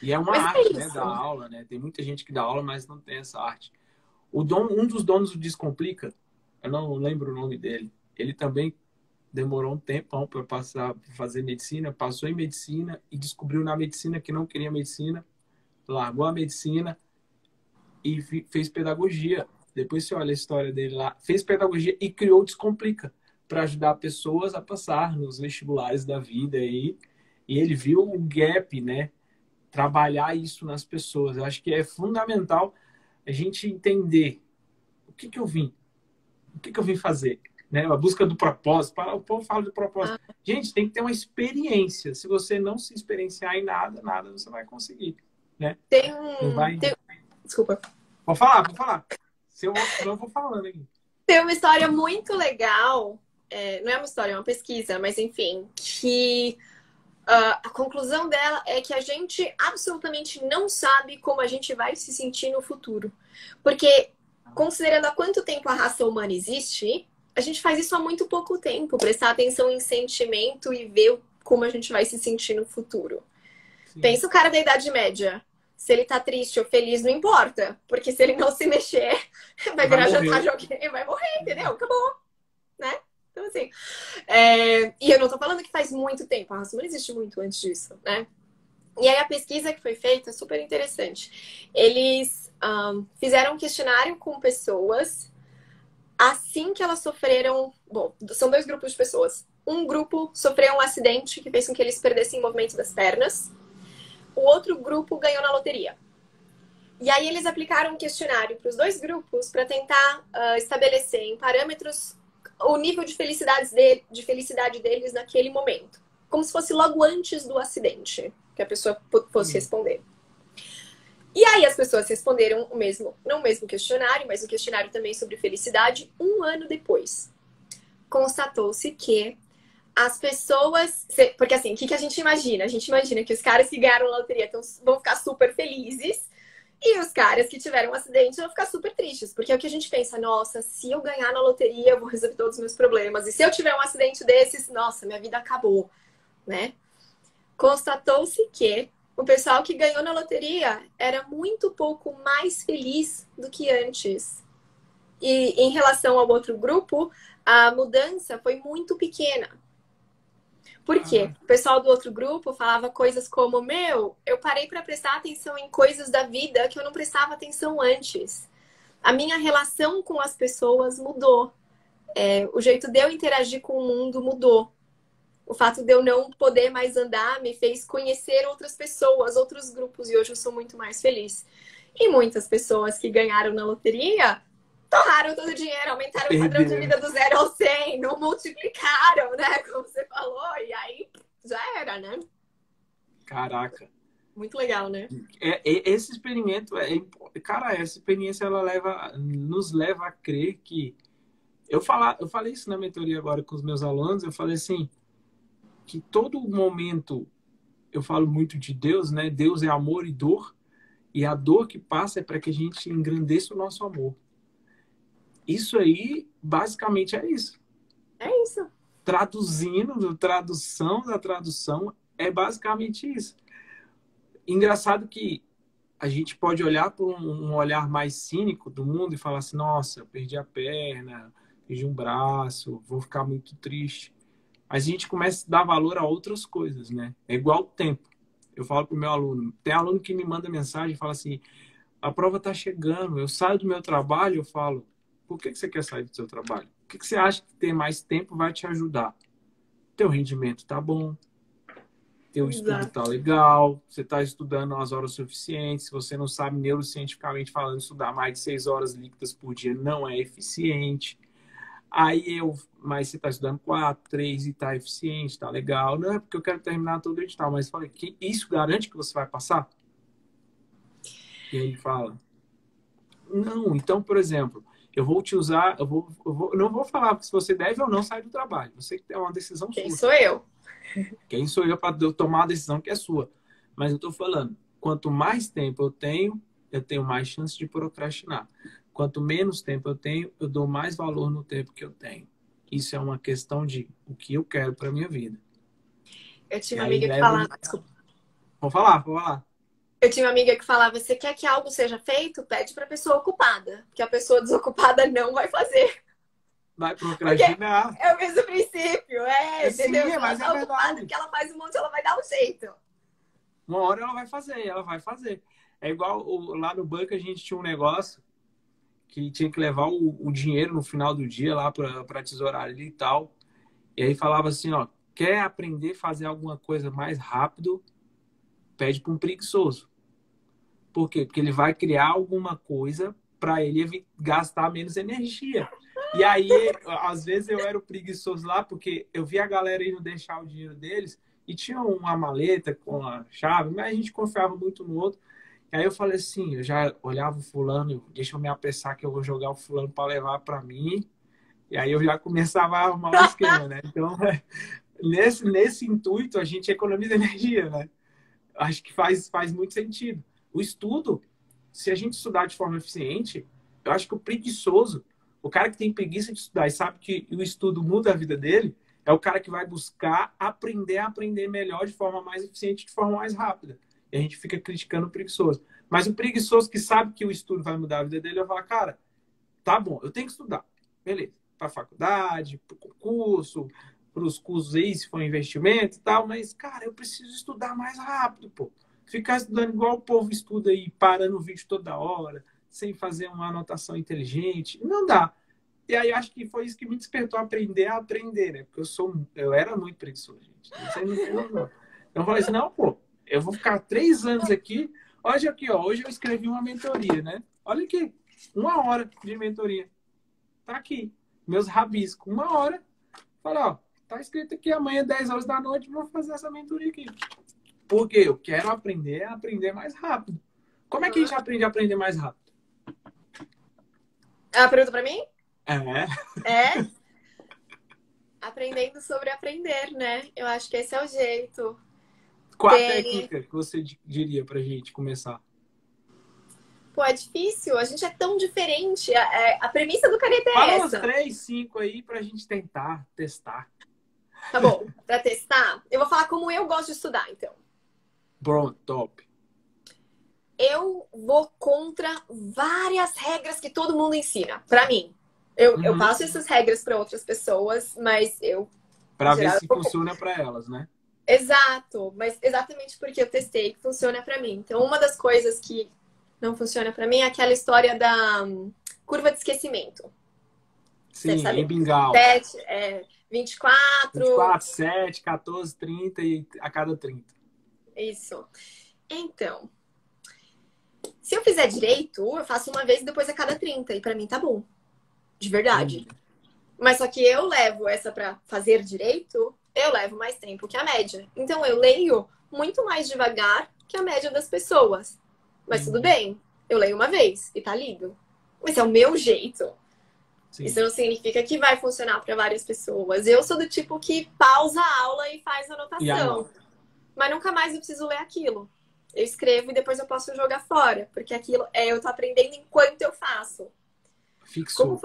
E é uma arte, né, da aula, né? Tem muita gente que dá aula, mas não tem essa arte. Um dos donos do Descomplica, eu não lembro o nome dele, ele também demorou um tempão para passar para fazer medicina, passou em medicina e descobriu na medicina que não queria medicina, largou a medicina e fez pedagogia. Depois você olha a história dele lá, fez pedagogia e criou o Descomplica para ajudar pessoas a passar nos vestibulares da vida aí. E ele viu o gap, né? Trabalhar isso nas pessoas. Eu acho que é fundamental a gente entender o que eu vim fazer, né? A busca do propósito. O povo fala do propósito. Gente, tem que ter uma experiência. Se você não se experienciar em nada, nada você vai conseguir, né? Desculpa. Pode falar. Se eu vou falando aqui. Tem uma história muito legal, não é uma história, é uma pesquisa, mas enfim, que a conclusão dela é que a gente absolutamente não sabe como a gente vai se sentir no futuro. Porque, considerando há quanto tempo a raça humana existe, a gente faz isso há muito pouco tempo, prestar atenção em sentimento e ver como a gente vai se sentir no futuro. Sim. Pensa o cara da Idade Média. Se ele tá triste ou feliz, não importa. Porque se ele não se mexer, vai virar jantar de alguém, vai morrer, entendeu? Acabou, né? Então, assim... E eu não tô falando que faz muito tempo. A raça humana existe muito antes disso, né? E aí a pesquisa que foi feita é super interessante. Eles fizeram um questionário com pessoas assim que elas sofreram... Bom, são 2 grupos de pessoas. Um grupo sofreu um acidente que fez com que eles perdessem o movimento das pernas. O outro grupo ganhou na loteria. E aí eles aplicaram um questionário para os 2 grupos para tentar estabelecer em parâmetros o nível de felicidade deles naquele momento. Como se fosse logo antes do acidente, que a pessoa fosse responder. E aí as pessoas responderam não o mesmo questionário, mas um questionário também sobre felicidade 1 ano depois. Constatou-se que as pessoas... Porque assim, o que a gente imagina? A gente imagina que os caras que ganharam a loteria vão ficar super felizes e os caras que tiveram um acidente vão ficar super tristes. Porque é o que a gente pensa, nossa, se eu ganhar na loteria, eu vou resolver todos os meus problemas. E se eu tiver um acidente desses, nossa, minha vida acabou, né? Constatou-se que o pessoal que ganhou na loteria era muito pouco mais feliz do que antes. E em relação ao outro grupo, a mudança foi muito pequena. Por quê? O pessoal do outro grupo falava coisas como, eu parei para prestar atenção em coisas da vida que eu não prestava atenção antes. A minha relação com as pessoas mudou. O jeito de eu interagir com o mundo mudou. O fato de eu não poder mais andar me fez conhecer outras pessoas, outros grupos, e hoje eu sou muito mais feliz. E muitas pessoas que ganharam na loteria torraram todo o dinheiro, aumentaram o padrão de vida do 0 ao 100, não multiplicaram, né? Como você falou, e aí já era, né? Caraca. Muito legal, né? Esse experimento, cara, essa experiência ela nos leva a crer que... Eu falei isso na mentoria agora com os meus alunos, eu falei assim, que todo momento, eu falo muito de Deus, né? Deus é amor e dor, e a dor que passa é para que a gente engrandeça o nosso amor. Isso aí, basicamente, é isso. É isso. Tradução da tradução, é basicamente isso. Engraçado que a gente pode olhar por um olhar mais cínico do mundo e falar assim, nossa, eu perdi a perna, perdi um braço, vou ficar muito triste. Mas a gente começa a dar valor a outras coisas, né? É igual o tempo. Eu falo pro meu aluno, tem aluno que me manda mensagem e fala assim, a prova tá chegando, eu saio do meu trabalho, eu falo, por que você quer sair do seu trabalho? O que você acha que ter mais tempo vai te ajudar? Teu rendimento tá bom, teu estudo tá legal, você tá estudando as horas suficientes, se você não sabe, neurocientificamente falando, estudar mais de 6 horas líquidas por dia não é eficiente. Mas você tá estudando 4, 3 e tá eficiente, tá legal. Não é porque eu quero terminar todo o edital, mas falei, que isso garante que você vai passar? E aí ele fala, não, então, por exemplo, eu vou te usar, eu não vou falar se você deve ou não sair do trabalho. Você é uma decisão Quem sua. sou eu? Quem sou eu para tomar a decisão que é sua? Mas eu estou falando, quanto mais tempo eu tenho mais chance de procrastinar. Quanto menos tempo eu tenho, eu dou mais valor no tempo que eu tenho. Isso é uma questão de o que eu quero para minha vida. Eu tinha uma amiga que falava. Vou falar. Eu tinha uma amiga que falava: você quer que algo seja feito? Pede para a pessoa ocupada, porque a pessoa desocupada não vai fazer. Vai procrastinar. Porque é o mesmo princípio, entendeu? Sim, mas ela é verdade. Que ela faz um monte, ela vai dar um jeito. Uma hora ela vai fazer. É igual lá no banco a gente tinha um negócio que tinha que levar o dinheiro no final do dia lá para tesouraria e tal. E aí falava assim, ó, quer aprender a fazer alguma coisa mais rápido, pede para um preguiçoso. Por quê? Porque ele vai criar alguma coisa para ele gastar menos energia. E aí, às vezes eu era o preguiçoso lá, porque eu via a galera indo deixar o dinheiro deles e tinha uma maleta com a chave, mas a gente confiava muito no outro. E aí eu falei assim, eu já olhava o fulano, deixa eu me apressar que eu vou jogar o fulano para levar para mim. E aí eu já começava a arrumar um esquema, né? Então, nesse intuito, a gente economiza energia, né? Acho que faz muito sentido. O estudo, se a gente estudar de forma eficiente, eu acho que o preguiçoso, o cara que tem preguiça de estudar e sabe que o estudo muda a vida dele, é o cara que vai buscar aprender a aprender melhor de forma mais eficiente, de forma mais rápida. E a gente fica criticando o preguiçoso. Mas o preguiçoso que sabe que o estudo vai mudar a vida dele, vai falar, cara, tá bom, eu tenho que estudar. Beleza. Para a faculdade, para o concurso, para os cursos aí, se for investimento e tal, mas, cara, eu preciso estudar mais rápido, pô. Ficar estudando igual o povo estuda aí, parando o vídeo toda hora, sem fazer uma anotação inteligente, não dá. E aí acho que foi isso que me despertou a aprender, né? Porque eu era muito preguiçoso, gente. Então eu falei assim, não, pô, eu vou ficar 3 anos aqui. Hoje aqui, ó, hoje eu escrevi uma mentoria, né? Olha aqui, 1 hora de mentoria. Tá aqui, meus rabiscos, 1 hora. Falei, ó, tá escrito aqui, amanhã, 10 horas da noite, vou fazer essa mentoria aqui. Porque eu quero aprender a aprender mais rápido. Como é que a gente aprende a aprender mais rápido? É uma pergunta pra mim? É. Aprendendo sobre aprender, né? Eu acho que esse é o jeito. Qual a técnica que você diria pra gente começar? Pô, é difícil. A gente é tão diferente. A premissa do Caneta é Fala essa. uns 3, 5 aí pra gente tentar testar. Tá bom. Pra testar, eu vou falar como eu gosto de estudar, então. Pronto, top. Eu vou contra várias regras que todo mundo ensina. Pra mim. Eu passo essas regras pra outras pessoas, mas eu... Pra ver se funciona pra elas, né? Exato. Mas exatamente porque eu testei que funciona pra mim. Então, uma das coisas que não funciona pra mim é aquela história da curva de esquecimento. Sim, em Bingal. 24, 7, 14, 30 e a cada 30. Isso. Então, se eu fizer direito, eu faço uma vez e depois a cada 30. E pra mim tá bom. De verdade. Mas só que eu levo essa pra fazer direito, eu levo mais tempo que a média. Então eu leio muito mais devagar que a média das pessoas. Mas tudo bem, eu leio uma vez e tá lido. Esse é o meu jeito. Sim. Isso não significa que vai funcionar para várias pessoas. Eu sou do tipo que pausa a aula e faz anotação. Mas nunca mais eu preciso ler aquilo. Eu escrevo e depois eu posso jogar fora. Porque aquilo eu tô aprendendo enquanto eu faço. Fixou.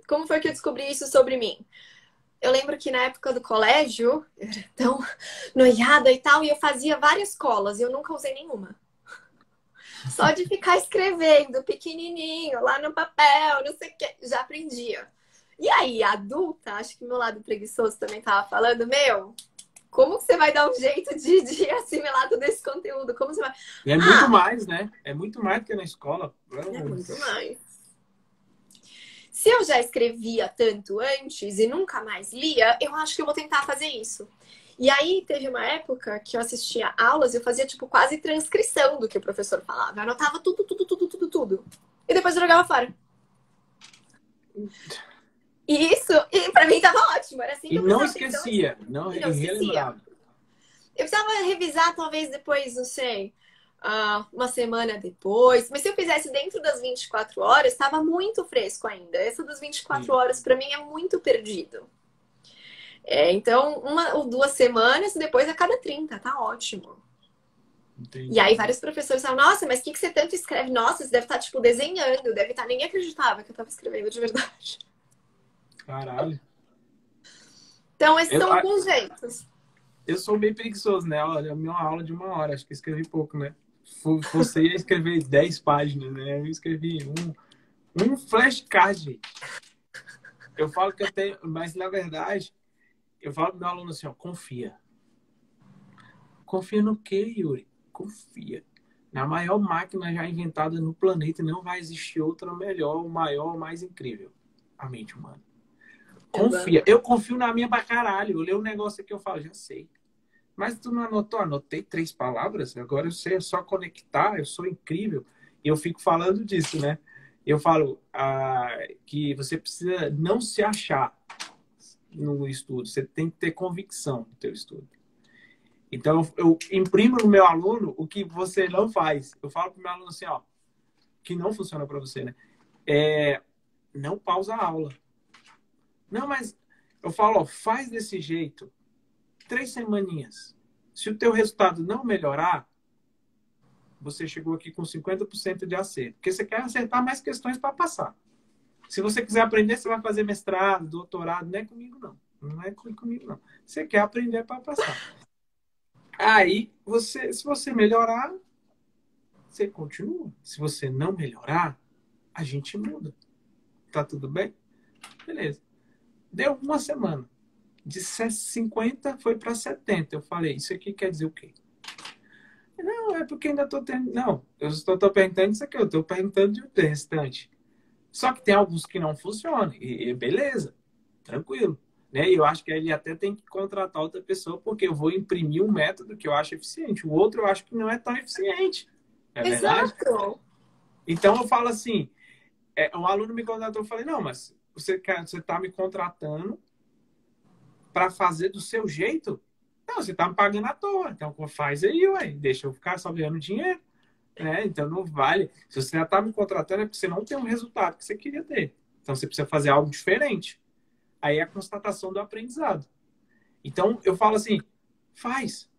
Como foi que eu descobri isso sobre mim? Eu lembro que na época do colégio, eu era tão noiada e tal, e eu fazia várias colas e eu nunca usei nenhuma. Só de ficar escrevendo pequenininho, lá no papel, não sei o que, já aprendia. E aí, adulta, acho que meu lado preguiçoso também tava falando, como você vai dar um jeito de assimilar todo esse conteúdo? Como você vai... E é muito mais, né? É muito mais do que na escola. É muito mais. Se eu já escrevia tanto antes e nunca mais lia, eu acho que eu vou tentar fazer isso. E aí teve uma época que eu assistia aulas e eu fazia tipo quase transcrição do que o professor falava. Eu anotava tudo. E depois eu jogava fora. Isso, e pra mim tava ótimo. Era assim que E eu não prestava atenção esquecia, não e não esquecia. relembrava. Eu precisava revisar, talvez depois, não sei, uma semana depois. Mas se eu fizesse dentro das 24 horas, estava muito fresco ainda. Essa das 24 Sim, horas, para mim, é muito perdido. Então, 1 ou 2 semanas, depois a cada 30, tá ótimo. E entendi. aí, vários professores falam: Nossa, mas o que você tanto escreve? Nossa, você deve estar, tipo, desenhando, deve estar. Ninguém acreditava que eu estava escrevendo de verdade. Caralho. Então, esses Eu, são alguns jeitos. eu sou bem preguiçoso, né? Olha, a minha aula de 1 hora, acho que eu escrevi pouco, né? Você ia escrever 10 páginas, né? Eu escrevi um flashcard, gente. Eu falo que eu tenho, mas na verdade, eu falo pro meu aluno assim, ó, confia. Confia no quê, Yuri? Confia. Na maior máquina já inventada no planeta, não vai existir outra melhor, maior, mais incrível. A mente humana. Exato. Confia. Eu confio na minha pra caralho. Eu leio um negócio aqui, eu falo, já sei. Mas tu não anotou? Anotei 3 palavras. Agora eu sei, é só conectar. Eu sou incrível. E eu fico falando disso, né? Eu falo que você precisa não se achar no estudo. Você tem que ter convicção no teu estudo. Então, eu imprimo no meu aluno o que você não faz. Eu falo para o meu aluno assim, ó, que não funciona para você, né? Não pausa a aula. Não, mas eu falo, ó, faz desse jeito 3 semaninhas. Se o teu resultado não melhorar, você chegou aqui com 50% de acerto. Porque você quer acertar mais questões para passar. Se você quiser aprender, você vai fazer mestrado, doutorado. Não é comigo, não. Não é comigo, não. Você quer aprender para passar. Aí, se você melhorar, você continua. Se você não melhorar, a gente muda. Tá tudo bem? Beleza. Deu 1 semana. De 50 foi para 70. Eu falei, isso aqui quer dizer o quê? Não, é porque ainda estou tendo. Não, eu estou perguntando isso aqui, eu estou perguntando do restante. Só que tem alguns que não funcionam. E beleza, tranquilo. Né? E eu acho que ele até tem que contratar outra pessoa, porque eu vou imprimir um método que eu acho eficiente. O outro eu acho que não é tão eficiente. Não é verdade? Exato. Então eu falo assim: um aluno me contratou, eu falei, não, mas você está me contratando para fazer do seu jeito? Não, você está me pagando à toa. Então faz aí, ué, deixa eu ficar só ganhando dinheiro. Né? Então não vale. Se você já está me contratando, é porque você não tem um resultado que você queria ter. Então você precisa fazer algo diferente. Aí é a constatação do aprendizado. Então eu falo assim, faz.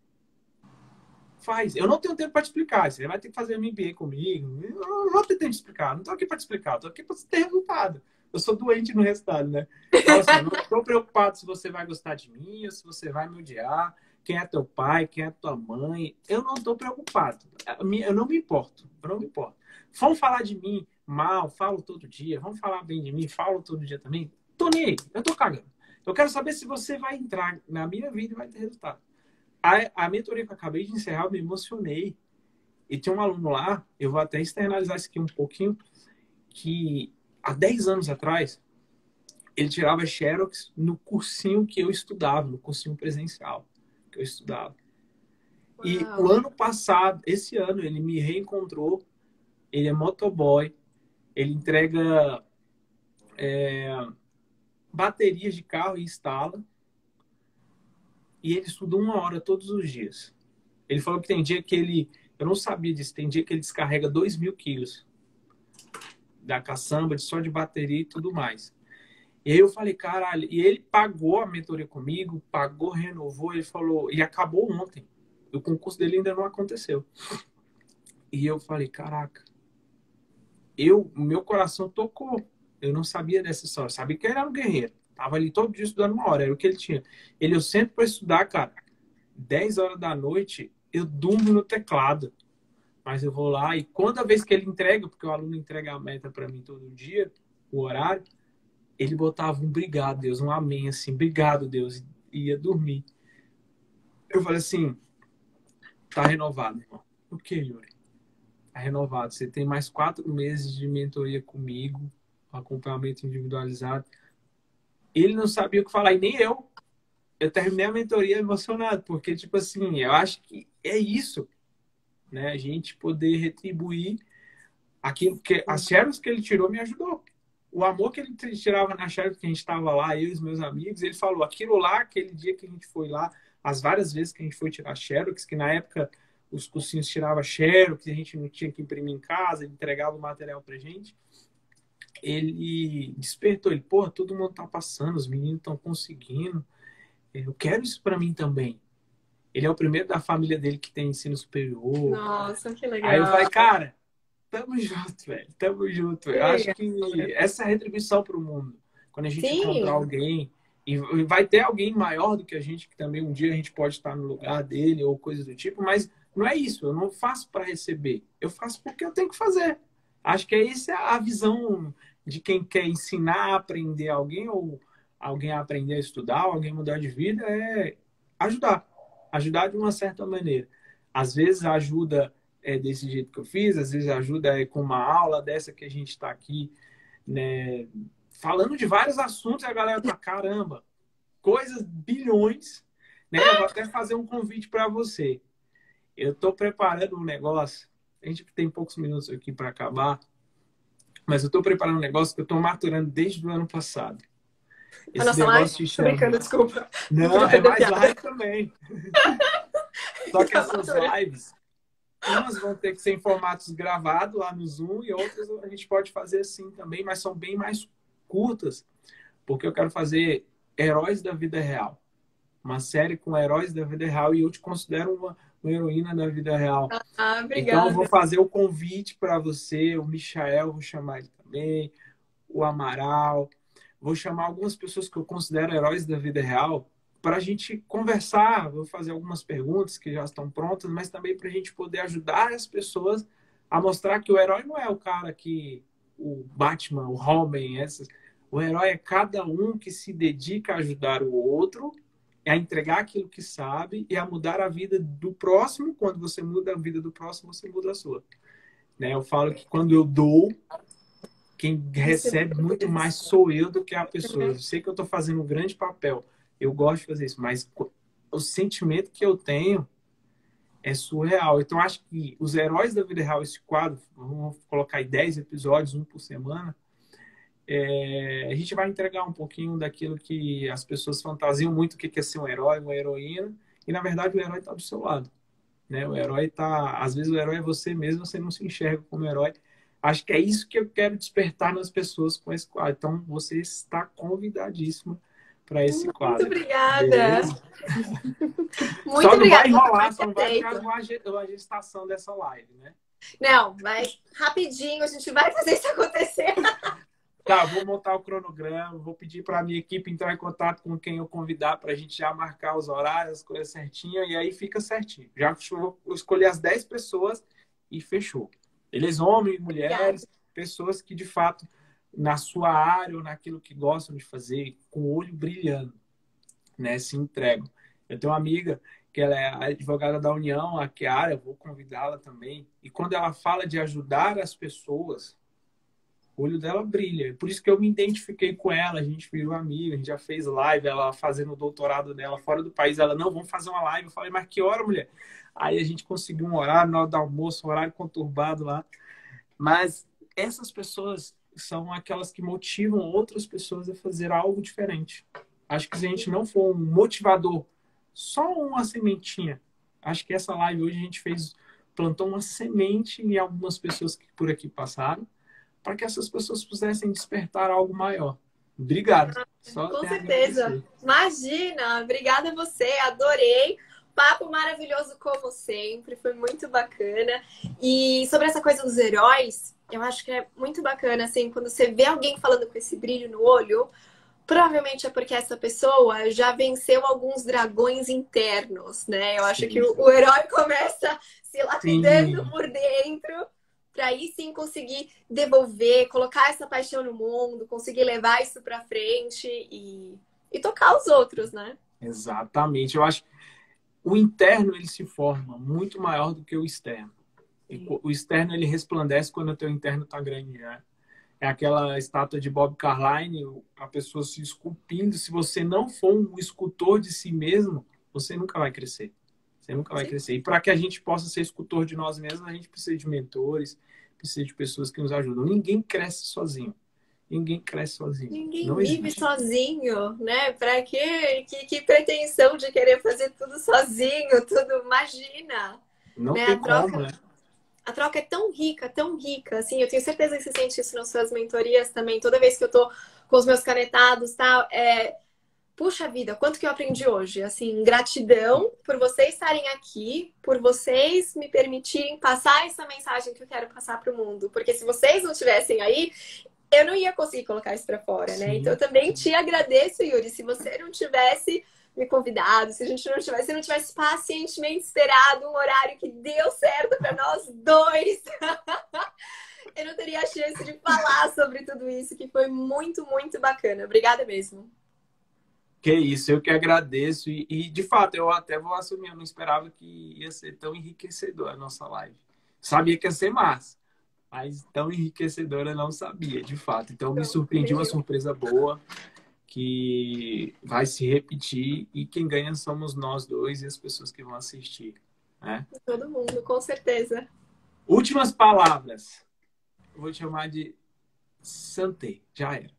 Faz. Eu não tenho tempo para te explicar. Você vai ter que fazer MBA comigo. Eu não vou ter tempo de explicar. Não estou aqui para te explicar. Estou aqui para você ter resultado. Eu sou doente no resultado, né? Fala assim, eu não estou preocupado se você vai gostar de mim ou se você vai me odiar. Quem é teu pai, quem é tua mãe. Eu não estou preocupado. Eu não me importo. Eu não me importo. Vão falar de mim mal, falo todo dia. Vão falar bem de mim, falo todo dia também. Tô nem aí. Eu tô cagando. Eu quero saber se você vai entrar na minha vida e vai ter resultado. A mentoria que eu acabei de encerrar, eu me emocionei. E tinha um aluno lá, eu vou até externalizar isso aqui um pouquinho, que há 10 anos atrás, ele tirava Xerox no cursinho que eu estudava, no cursinho presencial que eu estudava. E o Uau. ano passado, esse ano, ele me reencontrou, ele é motoboy, ele entrega baterias de carro e instala, e ele estuda 1 hora todos os dias. Ele falou que tem dia que eu não sabia disso, tem dia que ele descarrega 2.000 quilos da caçamba, só de bateria e tudo mais. E aí eu falei, caralho, e ele pagou a mentoria comigo, pagou, renovou, ele falou, e acabou ontem. O concurso dele ainda não aconteceu. E eu falei, caraca, o meu coração tocou. Eu não sabia dessa história, sabia que ele era um guerreiro. Tava ali todo dia estudando 1 hora, era o que ele tinha. Eu sento para estudar, cara, 10 horas da noite, eu durmo no teclado. Mas eu vou lá e quando a vez que ele entrega, porque o aluno entrega a meta para mim todo dia, o horário, ele botava um obrigado, Deus, um amém, assim, obrigado, Deus, e ia dormir. Eu falei assim, tá renovado, irmão. O que, Yuri? Tá renovado. Você tem mais 4 meses de mentoria comigo, acompanhamento individualizado. Ele não sabia o que falar, e nem eu. Eu terminei a mentoria emocionado, porque, tipo assim, eu acho que é isso, né? A gente poder retribuir aquilo que as shares que ele tirou me ajudou. o amor que ele tirava na Cheryl, que a gente estava lá, eu e os meus amigos, ele falou, aquilo lá, aquele dia que a gente foi lá, as várias vezes que a gente foi tirar Xerox, que na época os cursinhos tiravam Xerox, a gente não tinha que imprimir em casa, ele entregava o material pra gente, ele despertou, ele, pô, todo mundo tá passando, os meninos estão conseguindo, eu quero isso para mim também. Ele é o primeiro da família dele que tem ensino superior. Nossa, que legal. Aí eu falei, cara, tamo junto, velho. Tamo junto. Eu acho que essa é a retribuição pro mundo. Quando a gente encontrar alguém, e vai ter alguém maior do que a gente, que também um dia a gente pode estar no lugar dele ou coisas do tipo, mas não é isso. Eu não faço para receber. Eu faço porque eu tenho que fazer. Acho que essa é a visão de quem quer ensinar a aprender alguém ou alguém a aprender a estudar, alguém mudar de vida, é ajudar. Ajudar de uma certa maneira. Às vezes ajuda desse jeito que eu fiz, às vezes ajuda com uma aula dessa que a gente está aqui, né, falando de vários assuntos, e a galera tá, caramba, coisas bilhões, né? Eu vou até fazer um convite para você. Eu estou preparando um negócio, a gente tem poucos minutos aqui para acabar, mas eu estou preparando um negócio que eu estou maturando desde o ano passado. Esse nossa live? Se chama... Tô brincando, desculpa. Não, é mais live também. Só que essas lives, umas vão ter que ser em formatos gravados lá no Zoom e outras a gente pode fazer assim também, mas são bem mais curtas, porque eu quero fazer heróis da vida real. Uma série com heróis da vida real e eu te considero uma heroína da vida real. Ah, obrigada. Então eu vou fazer o convite para você, o Michael, vou chamar ele também, o Amaral. Vou chamar algumas pessoas que eu considero heróis da vida real para a gente conversar. Vou fazer algumas perguntas que já estão prontas, mas também para a gente poder ajudar as pessoas a mostrar que o herói não é o cara que o Batman, o Robin, essas. O herói é cada um que se dedica a ajudar o outro, a entregar aquilo que sabe e a mudar a vida do próximo. Quando você muda a vida do próximo, você muda a sua. Né? Eu falo que quando eu dou, quem recebe muito mais sou eu do que a pessoa. Eu sei que eu estou fazendo um grande papel. Eu gosto de fazer isso, mas o sentimento que eu tenho é surreal. Então, acho que os heróis da vida real, esse quadro, vamos colocar aí 10 episódios, um por semana, a gente vai entregar um pouquinho daquilo que as pessoas fantasiam muito, o que é ser um herói, uma heroína, e, na verdade, o herói está do seu lado. Né? O herói está... Às vezes, o herói é você mesmo, você não se enxerga como herói. Acho que é isso que eu quero despertar nas pessoas com esse quadro. Então, você está convidadíssima para esse quadro. Muito obrigada. Muito só não obrigada. Vai enrolar, só não vai ficar uma gestação dessa live, né? Não, mas rapidinho a gente vai fazer isso acontecer. Tá, vou montar o cronograma, vou pedir para a minha equipe entrar em contato com quem eu convidar para a gente já marcar os horários, as coisas certinho, e aí fica certinho. Já vou escolher as 10 pessoas e fechou. Eles, homens, mulheres, pessoas que, de fato, na sua área ou naquilo que gostam de fazer, com o olho brilhando, né, se entregam. Eu tenho uma amiga que ela é advogada da União, a Chiara, eu vou convidá-la também. E quando ela fala de ajudar as pessoas, o olho dela brilha. Por isso que eu me identifiquei com ela, a gente virou amiga, a gente já fez live, ela fazendo o doutorado dela fora do país. Ela, não, vamos fazer uma live. Eu falei, mas que hora, mulher? Aí a gente conseguiu um horário, na hora do almoço, um horário conturbado lá. Mas essas pessoas são aquelas que motivam outras pessoas a fazer algo diferente. Acho que se a gente não for um motivador, só uma sementinha, acho que essa live hoje a gente plantou uma semente em algumas pessoas que por aqui passaram, para que essas pessoas pudessem despertar algo maior. Obrigado. Com certeza. Imagina. Obrigada a você. Adorei. Papo maravilhoso como sempre. Foi muito bacana. E sobre essa coisa dos heróis, eu acho que é muito bacana, assim, quando você vê alguém falando com esse brilho no olho, provavelmente é porque essa pessoa já venceu alguns dragões internos, né? Eu acho que o herói começa se lapidando por dentro, para aí sim conseguir devolver, colocar essa paixão no mundo, conseguir levar isso para frente e tocar os outros, né? Exatamente. Eu acho que o interno ele se forma muito maior do que o externo. E o externo ele resplandece quando o teu interno está grande, né? É aquela estátua de Bob Carline, a pessoa se esculpindo. Se você não for um escultor de si mesmo, você nunca vai crescer. Você nunca vai crescer. E para que a gente possa ser escultor de nós mesmos, a gente precisa de mentores, precisa de pessoas que nos ajudam. Ninguém cresce sozinho. Ninguém cresce sozinho. Ninguém Não vive existe. sozinho, né? Pra quê? Que pretensão de querer fazer tudo sozinho, tudo, imagina, Não né? tem como, né? A troca é tão rica, assim, eu tenho certeza que você sente isso nas suas mentorias também, toda vez que eu tô com os meus canetados, tal, puxa vida, quanto que eu aprendi hoje, assim, gratidão por vocês estarem aqui, por vocês me permitirem passar essa mensagem que eu quero passar para o mundo, porque se vocês não estivessem aí, eu não ia conseguir colocar isso para fora, né? Então eu também te agradeço, Yuri, se você não tivesse me convidado, se a gente não tivesse, se não tivesse pacientemente esperado um horário que deu certo para nós dois, eu não teria a chance de falar sobre tudo isso, que foi muito, muito bacana. Obrigada mesmo. Que isso, eu que agradeço. De fato, eu até vou assumir, eu não esperava que ia ser tão enriquecedor a nossa live. Sabia que ia ser massa, mas tão enriquecedora eu não sabia, de fato. Então, me surpreendi, uma surpresa boa, que vai se repetir e quem ganha somos nós dois e as pessoas que vão assistir, né? Todo mundo, com certeza. Últimas palavras. Eu vou te chamar de Santé. Já era.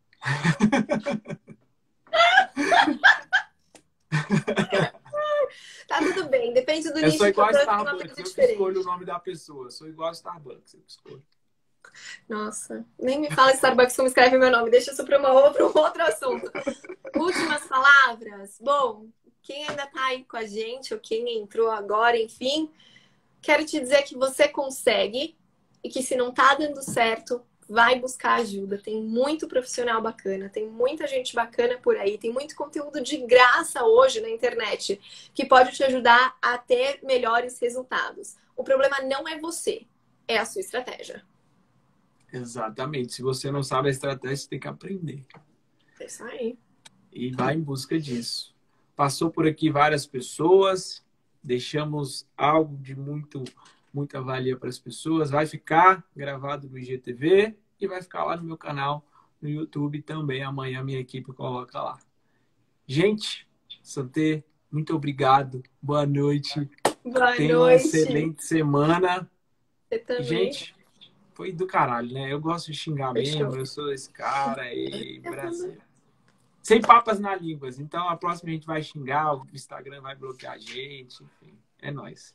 Tá tudo bem, depende do Eu nicho sou que eu igual a tô, Starbucks, eu que escolho o nome da pessoa. Eu sou igual a Starbucks, eu que escolho. Nossa, nem me fala Starbucks como escreve meu nome, deixa isso para um outro assunto. Últimas palavras. Bom, quem ainda tá aí com a gente, ou quem entrou agora, enfim, quero te dizer que você consegue e que se não tá dando certo, vai buscar ajuda. Tem muito profissional bacana, tem muita gente bacana por aí, tem muito conteúdo de graça hoje na internet que pode te ajudar a ter melhores resultados. O problema não é você, é a sua estratégia. Exatamente. Se você não sabe a estratégia, você tem que aprender. É isso aí. E vai em busca disso. Passou por aqui várias pessoas, deixamos algo de muita valia para as pessoas. Vai ficar gravado no IGTV e vai ficar lá no meu canal no YouTube também. Amanhã a minha equipe coloca lá. Gente, Santé, muito obrigado. Boa noite. Tenha uma excelente semana. Você também. Gente, foi do caralho, né? Eu gosto de xingar mesmo. Eu sou esse cara aí, Brasil. Sem papas na língua. Então, a próxima a gente vai xingar, o Instagram vai bloquear a gente. Enfim, é nóis.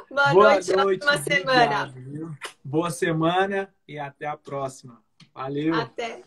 Boa noite, ótima semana. Viu? Boa semana e até a próxima. Valeu. Até.